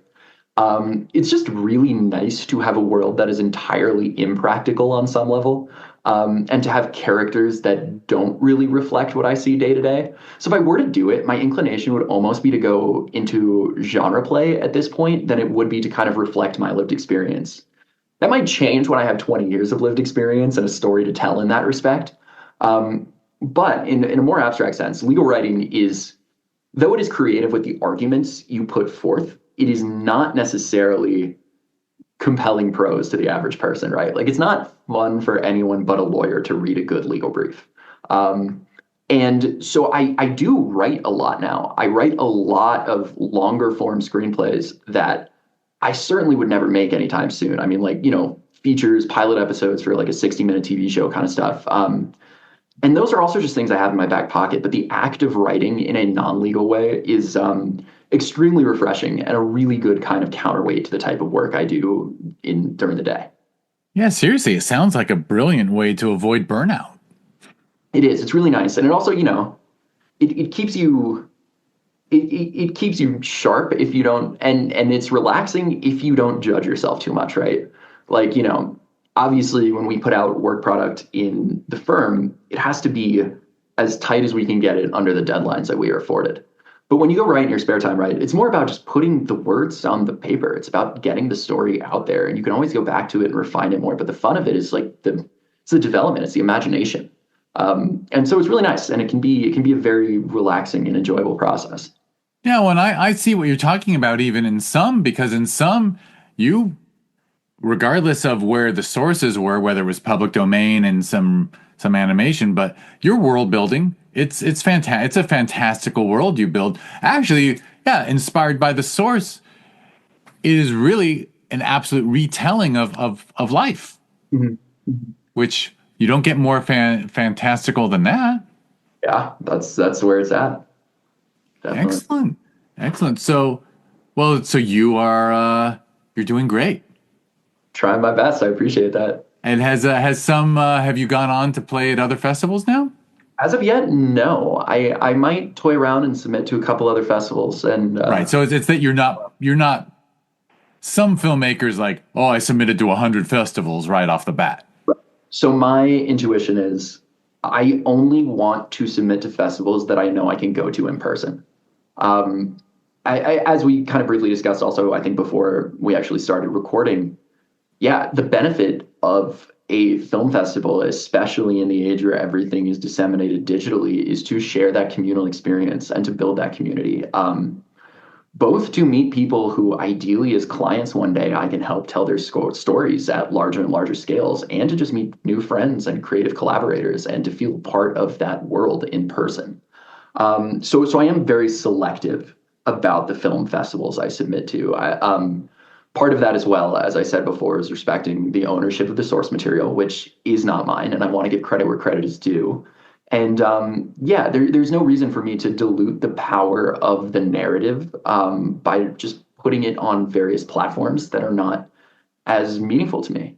It's just really nice to have a world that is entirely impractical on some level, and to have characters that don't really reflect what I see day to day. So if I were to do it, my inclination would almost be to go into genre play at this point than it would be to kind of reflect my lived experience. That might change when I have 20 years of lived experience and a story to tell in that respect. But in a more abstract sense, legal writing is, though it is creative with the arguments you put forth, it is not necessarily compelling prose to the average person, right? It's not fun for anyone but a lawyer to read a good legal brief. And so I do write a lot now. I write a lot of longer form screenplays that I certainly would never make anytime soon. I mean, features, pilot episodes for a 60-minute TV show kind of stuff. And those are also just things I have in my back pocket. But the act of writing in a non-legal way is extremely refreshing and a really good kind of counterweight to the type of work I do during the day. Yeah, seriously, it sounds like a brilliant way to avoid burnout. It is. It's really nice. And it also, it keeps you it keeps you sharp if you don't, and it's relaxing if you don't judge yourself too much, right? Obviously when we put out work product in the firm, it has to be as tight as we can get it under the deadlines that we are afforded. But when you go write in your spare time, right, it's more about just putting the words on the paper. It's about getting the story out there, and you can always go back to it and refine it more. But the fun of it is it's the development, it's the imagination. And so it's really nice, and it can be a very relaxing and enjoyable process. Yeah, well, and I see what you're talking about even in some, because in some, you regardless of where the sources were, whether it was public domain and some animation, but your world building, it's fantastic. It's a fantastical world you build. Actually, yeah, inspired by the source, it is really an absolute retelling of life, Mhm. which you don't get more fantastical than that. Yeah, that's where it's at. Definitely. Excellent, excellent. So, well, so you are you're doing great. Trying my best. I appreciate that. And has some have you gone on to play at other festivals now? As of yet, no. I might toy around and submit to a couple other festivals, and Right. So it's that you're not some filmmakers like, oh, I submitted to 100 festivals right off the bat. so my intuition is I only want to submit to festivals that I know I can go to in person. Um, as we kind of briefly discussed, also I think before we actually started recording, yeah, the benefit of a film festival, especially in the age where everything is disseminated digitally, is to share that communal experience and to build that community. Both to meet people who ideally as clients one day I can help tell their stories at larger and larger scales, and to just meet new friends and creative collaborators and to feel part of that world in person. So I am very selective about the film festivals I submit to. Part of that as well, as I said before, is respecting the ownership of the source material, which is not mine, and I want to give credit where credit is due. And yeah, there's no reason for me to dilute the power of the narrative by just putting it on various platforms that are not as meaningful to me.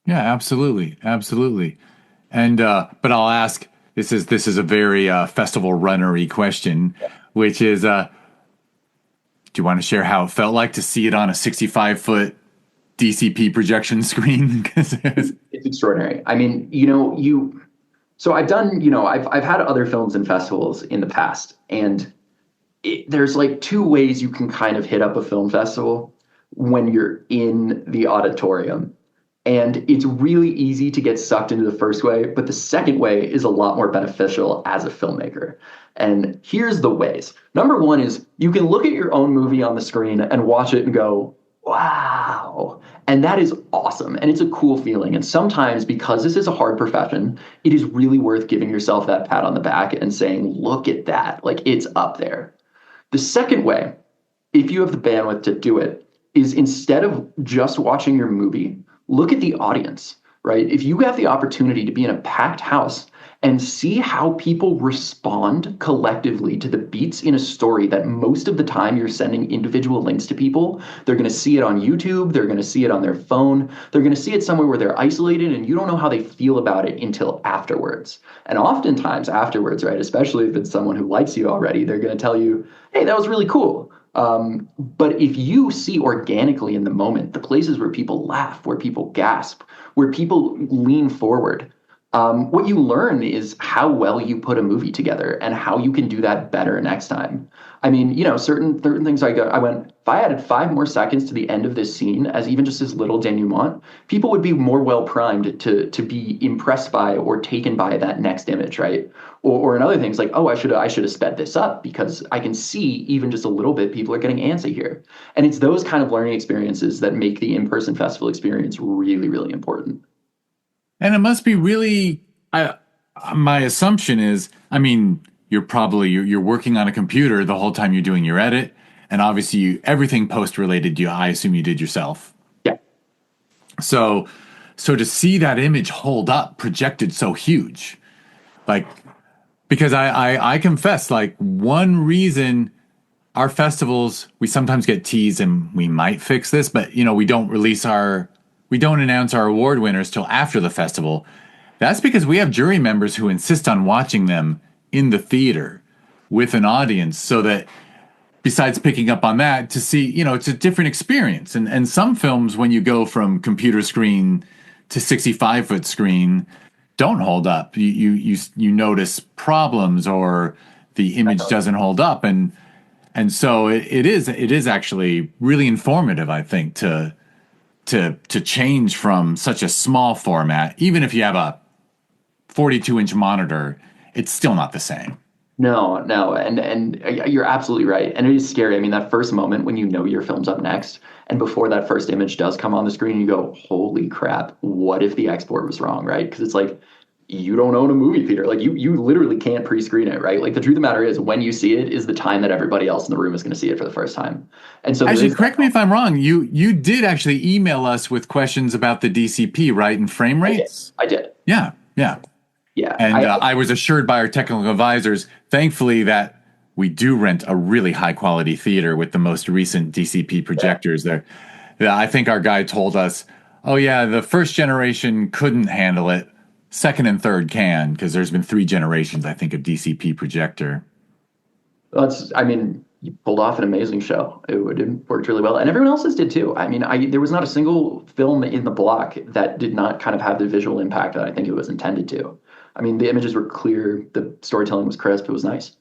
Yeah, absolutely, absolutely. And but I'll ask. This is a very festival runnery question, which is, do you want to share how it felt like to see it on a 65-foot DCP projection screen? 'Cause It's extraordinary. I mean, so I've done, I've had other films and festivals in the past, and there's like two ways you can kind of hit up a film festival when you're in the auditorium. And it's really easy to get sucked into the first way, but the second way is a lot more beneficial as a filmmaker. And here's the ways. Number one is you can look at your own movie on the screen and watch it and go, wow. And that is awesome. And it's a cool feeling. And sometimes, because this is a hard profession, it is really worth giving yourself that pat on the back and saying, look at that. Like, it's up there. The second way, if you have the bandwidth to do it, is instead of just watching your movie, look at the audience, right? If you have the opportunity to be in a packed house and see how people respond collectively to the beats in a story that most of the time you're sending individual links to people, they're going to see it on YouTube, they're going to see it on their phone, they're going to see it somewhere where they're isolated, and you don't know how they feel about it until afterwards. And oftentimes afterwards, right, especially if it's someone who likes you already, they're going to tell you, hey, that was really cool. But if you see organically in the moment the places where people laugh, where people gasp, where people lean forward, what you learn is how well you put a movie together and how you can do that better next time. I mean, certain things I went, if I added 5 more seconds to the end of this scene as even just this little denouement, people would be more well primed to be impressed by or taken by that next image, right? Or in other things like, oh, I should have sped this up because I can see even just a little bit people are getting antsy here. And it's those kind of learning experiences that make the in-person festival experience really, really important. And it must be really. My assumption is, I mean, you're working on a computer the whole time you're doing your edit, and obviously everything post related, I assume you did yourself. Yeah. So to see that image hold up projected so huge, like, because I confess, like, one reason our festivals, we sometimes get teased, and we might fix this, but we don't announce our award winners till after the festival. That's because we have jury members who insist on watching them in the theater with an audience, so that besides picking up on that, to see, it's a different experience. And some films, when you go from computer screen to 65-foot screen, don't hold up. You notice problems, or the image doesn't hold up, and so it is actually really informative, I think, to change from such a small format. Even if you have a 42-inch monitor, it's still not the same. No, and you're absolutely right. And it is scary. I mean, that first moment when you know your film's up next, and before that first image does come on the screen, you go, "Holy crap! What if the export was wrong?" Right? Because it's like you don't own a movie theater. Like you literally can't pre-screen it, right? Like the truth of the matter is, when you see it, is the time that everybody else in the room is going to see it for the first time. And so there Actually, is that. correct me if I'm wrong. You did actually email us with questions about the DCP, right, and frame I did. rates. I did. Yeah, yeah. Yeah. And I was assured by our technical advisors, thankfully, that we do rent a really high quality theater with the most recent DCP Yeah. projectors there. Yeah, I think our guy told us, oh, yeah, the first generation couldn't handle it. Second and third can, because there's been three generations, I think, of DCP projector. I mean, you pulled off an amazing show. It worked really well, and everyone else's did too. I mean, there was not a single film in the block that did not kind of have the visual impact that I think it was intended to. I mean, the images were clear, the storytelling was crisp, it was nice.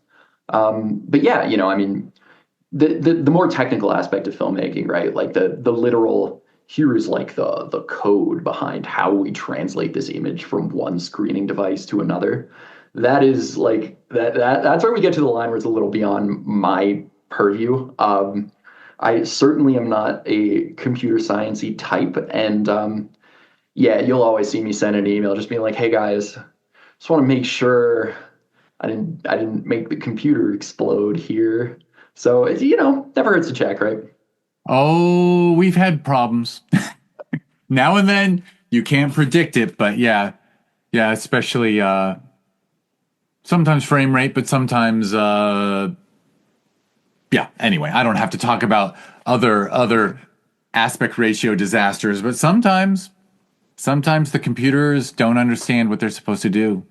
But yeah, I mean, the more technical aspect of filmmaking, right? Like the literal, here is like the code behind how we translate this image from one screening device to another. That is like that's where we get to the line where it's a little beyond my purview. I certainly am not a computer sciencey type, and yeah, you'll always see me send an email just being like, "Hey guys, just want to make sure I didn't make the computer explode here." So it's never hurts to check, right? Oh, we've had problems. Now and then you can't predict it, but yeah, yeah, especially sometimes frame rate, but sometimes yeah. Anyway, I don't have to talk about other aspect ratio disasters, but sometimes the computers don't understand what they're supposed to do,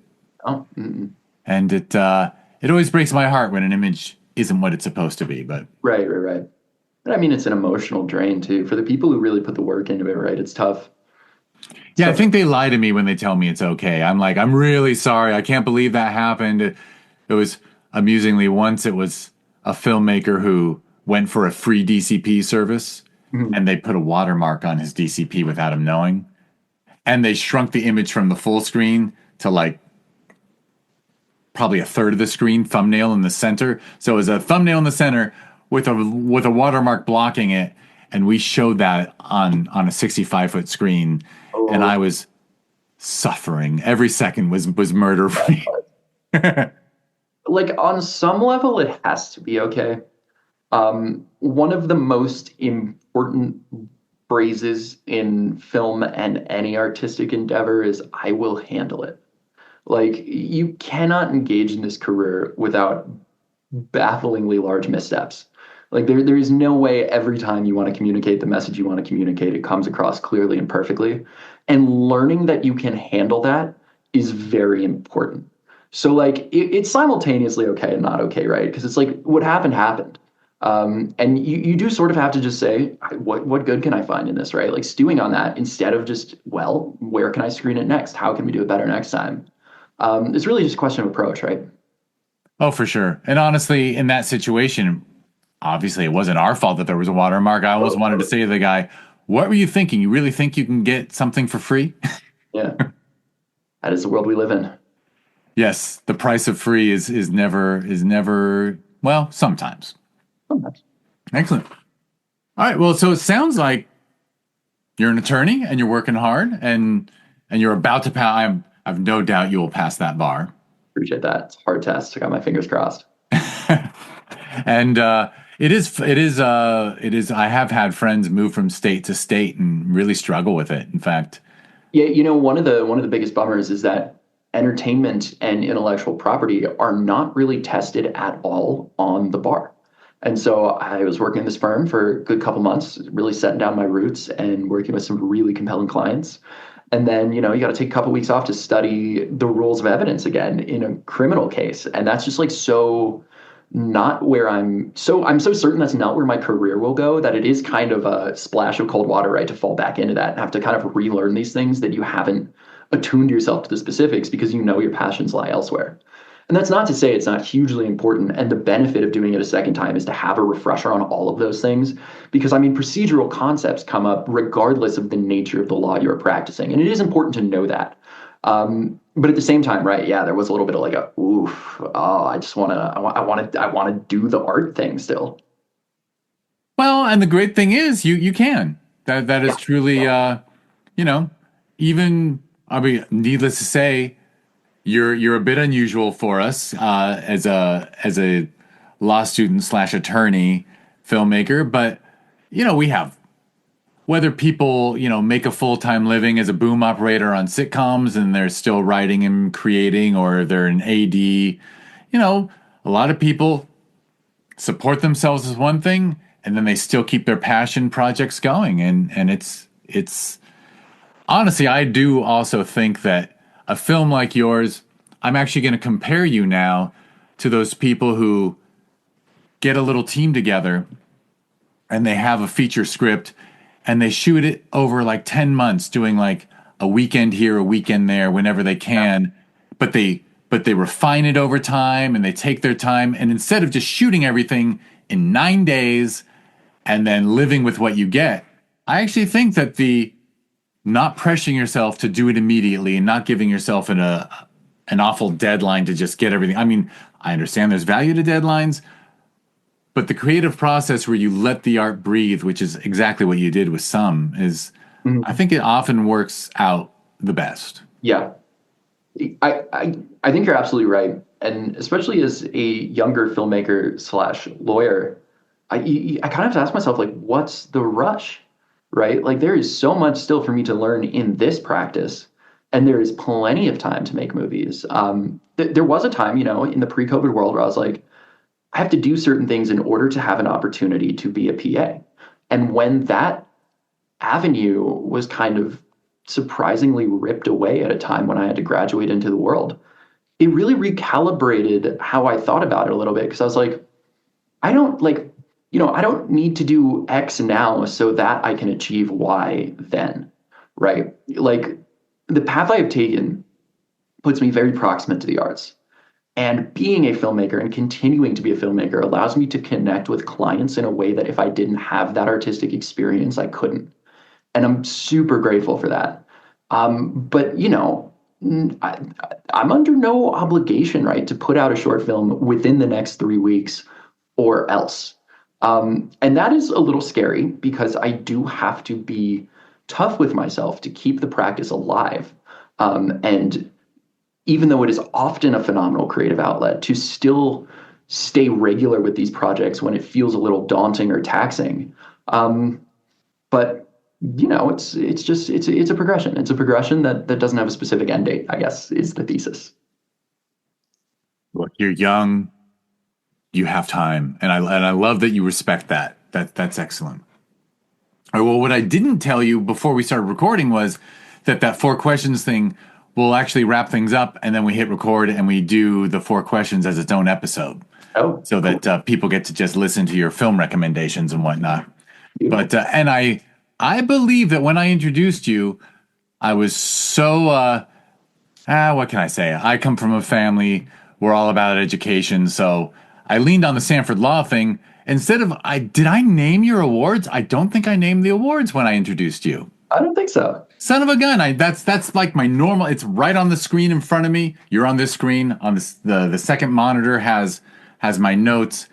Oh, and it always breaks my heart when an image isn't what it's supposed to be. But right. And I mean, it's an emotional drain too for the people who really put the work into it, right? It's tough. It's yeah, I tough. think they lie to me when they tell me it's okay. I'm like, I'm really sorry. I can't believe that happened. It was amusingly once it was a filmmaker who went for a free DCP service Mhm. and they put a watermark on his DCP without him knowing. And they shrunk the image from the full screen to like probably a third of the screen, thumbnail in the center. So it was a thumbnail in the center with a watermark blocking it, and we showed that on a 65-foot screen, and Oh, I was suffering. Every second was murder for me. like on some level, it has to be okay. One of the most important phrases in film and any artistic endeavor is "I will handle it." Like you cannot engage in this career without bafflingly large missteps. Like there is no way every time you want to communicate the message you want to communicate, it comes across clearly and perfectly. And learning that you can handle that is very important. So like it's simultaneously okay and not okay, right? Because it's like what happened happened. And you do sort of have to just say, what good can I find in this, right? Like stewing on that instead of just, well, where can I screen it next? How can we do it better next time? It's really just a question of approach, right? Oh, for sure. And honestly, in that situation, obviously it wasn't our fault that there was a watermark. I always wanted to say to the guy, "What were you thinking? You really think you can get something for free?" Yeah, that is the world we live in. Yes, the price of free is never well, sometimes. Sometimes. Excellent. All right. Well, so it sounds like you're an attorney and you're working hard and you're about to pass. I've no doubt you will pass that bar. Appreciate that. It's a hard test. I got my fingers crossed. And it is. I have had friends move from state to state and really struggle with it. In fact, Yeah, one of the biggest bummers is that entertainment and intellectual property are not really tested at all on the bar. And so I was working in this firm for a good couple months, really setting down my roots and working with some really compelling clients. And then, you got to take a couple weeks off to study the rules of evidence again in a criminal case. And that's just like so not where I'm so certain that's not where my career will go, that it is kind of a splash of cold water, right? To fall back into that and have to kind of relearn these things that you haven't attuned yourself to the specifics because your passions lie elsewhere. And that's not to say it's not hugely important. And the benefit of doing it a second time is to have a refresher on all of those things. Because I mean, procedural concepts come up regardless of the nature of the law you're practicing. And it is important to know that. But at the same time, right? Yeah, there was a little bit of like a oof. Oh, I just want to. I want to do the art thing still. Well, and the great thing is you can. That is Yeah. truly you know, even I mean, needless to say, you're a bit unusual for us as a law student slash attorney filmmaker, but we have whether people make a full time living as a boom operator on sitcoms and they're still writing and creating, or they're an AD. A lot of people support themselves as one thing, and then they still keep their passion projects going, and it's honestly, I do also think that a film like yours, I'm actually going to compare you now to those people who get a little team together and they have a feature script and they shoot it over like 10 months, doing like a weekend here, a weekend there, whenever they can. But they refine it over time and they take their time. And instead of just shooting everything in 9 days and then living with what you get, I actually think that the not pressuring yourself to do it immediately and not giving yourself an awful deadline to just get everything. I mean, I understand there's value to deadlines, but the creative process where you let the art breathe, which is exactly what you did with some, is I Mhm. think it often works out the best. Yeah. I think you're absolutely right, and especially as a younger filmmaker slash lawyer, I kind of have to ask myself like, what's the rush, right? Like there is so much still for me to learn in this practice, and there is plenty of time to make movies. There was a time, in the pre-COVID world where I was like, I have to do certain things in order to have an opportunity to be a PA, and when that avenue was kind of surprisingly ripped away at a time when I had to graduate into the world, it really recalibrated how I thought about it a little bit because I was like, I don't like, I don't need to do X now so that I can achieve Y then, right? Like the path I have taken puts me very proximate to the arts. And being a filmmaker and continuing to be a filmmaker allows me to connect with clients in a way that if I didn't have that artistic experience, I couldn't. And I'm super grateful for that. But I, I'm under no obligation, right, to put out a short film within the next 3 weeks or else. And that is a little scary because I do have to be tough with myself to keep the practice alive. And even though it is often a phenomenal creative outlet, to still stay regular with these projects when it feels a little daunting or taxing. But it's a progression. It's a progression that doesn't have a specific end date, I guess, is the thesis. Look, you're young, you have time, and I love that you respect that. That's excellent. All right, well, what I didn't tell you before we started recording was that four questions thing will actually wrap things up, and then we hit record and we do the four questions as its own episode, Oh, so cool. that people get to just listen to your film recommendations and whatnot. Beautiful. But and I believe that when I introduced you, I was so what can I say? I come from a family, we're all about education, so I leaned on the Sanford Law thing. Instead of I name your awards? I don't think I named the awards when I introduced you. I don't think so. Son of a gun! That's like my normal. It's right on the screen in front of me. You're on this screen. On this, the second monitor has my notes.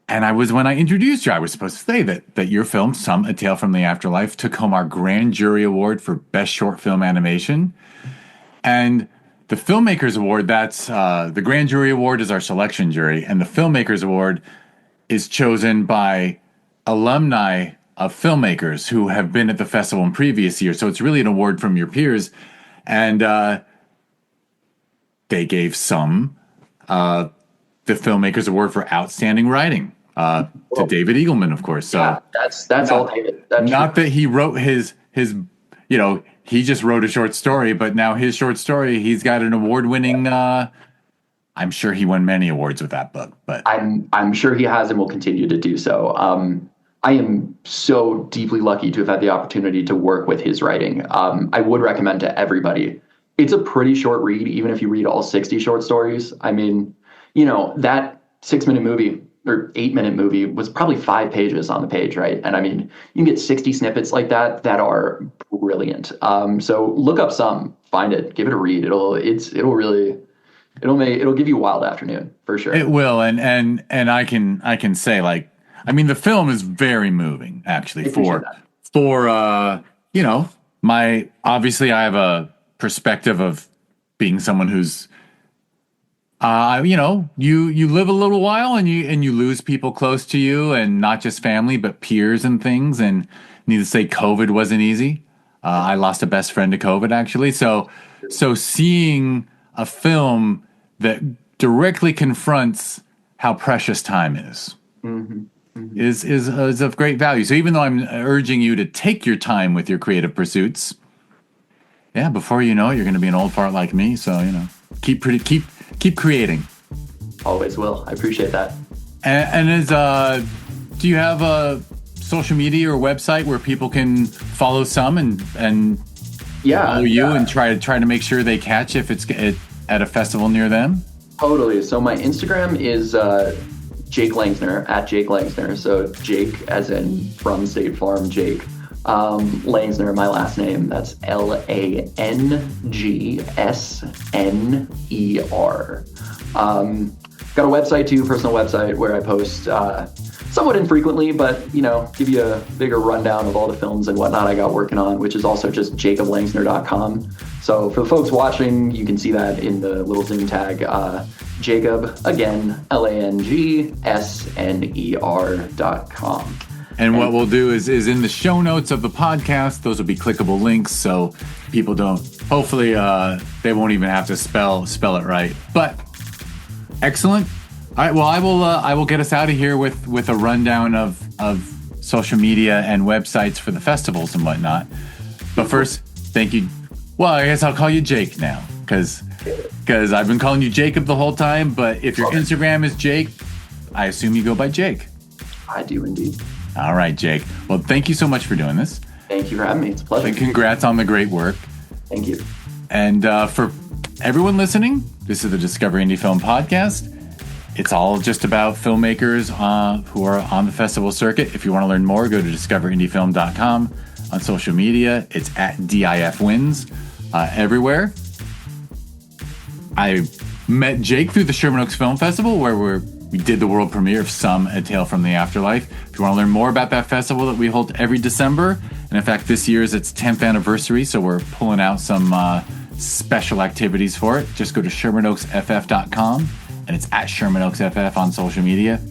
And I was when I introduced you, I was supposed to say that your film, Some A Tale from the Afterlife, took home our grand jury award for best short film animation. And the Filmmakers Award, that's the grand jury award is our selection jury, and the Filmmakers Award is chosen by alumni of filmmakers who have been at the festival in previous years. So it's really an award from your peers. And they gave some the Filmmakers Award for Outstanding Writing to Well, David Eagleman, of course. yeah, So that's all not, David. That's true. not that he wrote his he just wrote a short story, but now his short story, he's got an award-winning. I'm sure he won many awards with that book, but I'm sure he has and will continue to do so. I am so deeply lucky to have had the opportunity to work with his writing. I would recommend to everybody. It's a pretty short read, even if you read all 60 short stories. I mean, that 6-minute movie or 8-minute movie was probably 5 pages on the page, right? And I mean, you can get 60 snippets like that that are brilliant. So look up some, find it, give it a read. It'll give you a wild afternoon for sure. It will, and I can say, like, I mean, the film is very moving actually for my obviously I have a perspective of being someone who's you live a little while and you lose people close to you, and not just family but peers and things, and need to say COVID wasn't easy. I lost a best friend to COVID actually, so seeing a film that directly confronts how precious time is. Mm-hmm. Mm-hmm. Is of great value. So even though I'm urging you to take your time with your creative pursuits, yeah, before you know it, you're going to be an old fart like me. So keep creating. Always will. I appreciate that. And do you have a social media or website where people can follow some and follow you and try to make sure they catch if it's at a festival near them? Totally. So my Instagram is Jake Langsner, at Jake Langsner. So Jake as in from State Farm, Jake. Langsner, my last name. That's Langsner. Got a website too, personal website, where I post somewhat infrequently, but give you a bigger rundown of all the films and whatnot I got working on, which is also just jacoblangsner.com. So for the folks watching, you can see that in the little Zoom tag. Jacob, again, Langsner.com. And what we'll do is in the show notes of the podcast, those will be clickable links, so people hopefully they won't even have to spell it right. But excellent. All right, well, I will get us out of here with a rundown of social media and websites for the festivals and whatnot. But first, thank you. Well, I guess I'll call you Jake now, because I've been calling you Jacob the whole time. But if your Instagram is Jake, I assume you go by Jake. I do indeed. All right, Jake. Well, thank you so much for doing this. Thank you for having me. It's a pleasure. And congrats on the great work. Thank you. And for everyone listening, this is the Discover Indie Film Podcast. It's all just about filmmakers who are on the festival circuit. If you want to learn more, go to discoverindiefilm.com. On social media, it's at DIFwins everywhere. I met Jake through the Sherman Oaks Film Festival, where we did the world premiere of Some, A Tale From the Afterlife. If you want to learn more about that festival that we hold every December, and in fact, this year is its 10th anniversary, so we're pulling out some special activities for it. Just go to ShermanOaksFF.com, and it's at ShermanOaksFF on social media.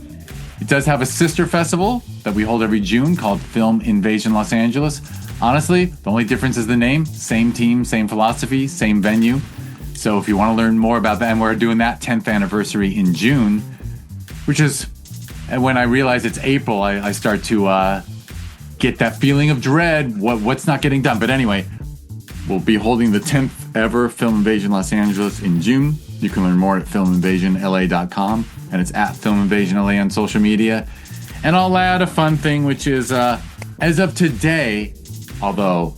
It does have a sister festival that we hold every June called Film Invasion Los Angeles. Honestly, the only difference is the name. Same team, same philosophy, same venue. So if you want to learn more about that, and we're doing that 10th anniversary in June, which is, and when I realize it's April, I start to get that feeling of dread, what's not getting done. But anyway, we'll be holding the 10th ever Film Invasion Los Angeles in June. You can learn more at filminvasionla.com, and it's at Film Invasion LA on social media. And I'll add a fun thing, which is, as of today, although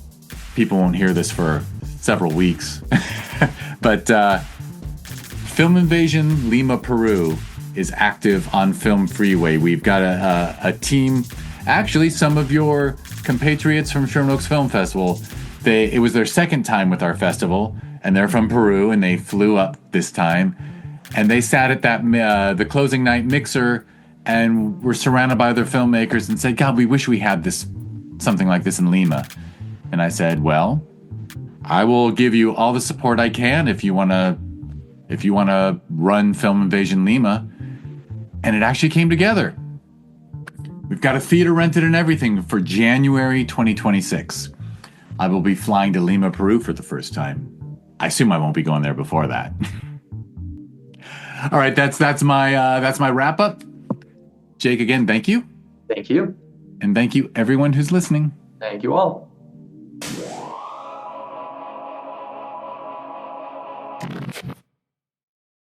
people won't hear this for several weeks, but Film Invasion Lima, Peru is active on Film Freeway. We've got a team, actually some of your compatriots from Sherman Oaks Film Festival. It was their second time with our festival, and they're from Peru, and they flew up this time, and they sat at the closing night mixer and were surrounded by other filmmakers and said, God, we wish we had something like this in Lima. And I said, well, I will give you all the support I can if you want to run Film Invasion Lima. And it actually came together. We've got a theater rented and everything for January 2026. I will be flying to Lima, Peru for the first time. I assume I won't be going there before that. All right, that's my wrap up. Jake, again, thank you. Thank you. And thank you everyone who's listening. Thank you all.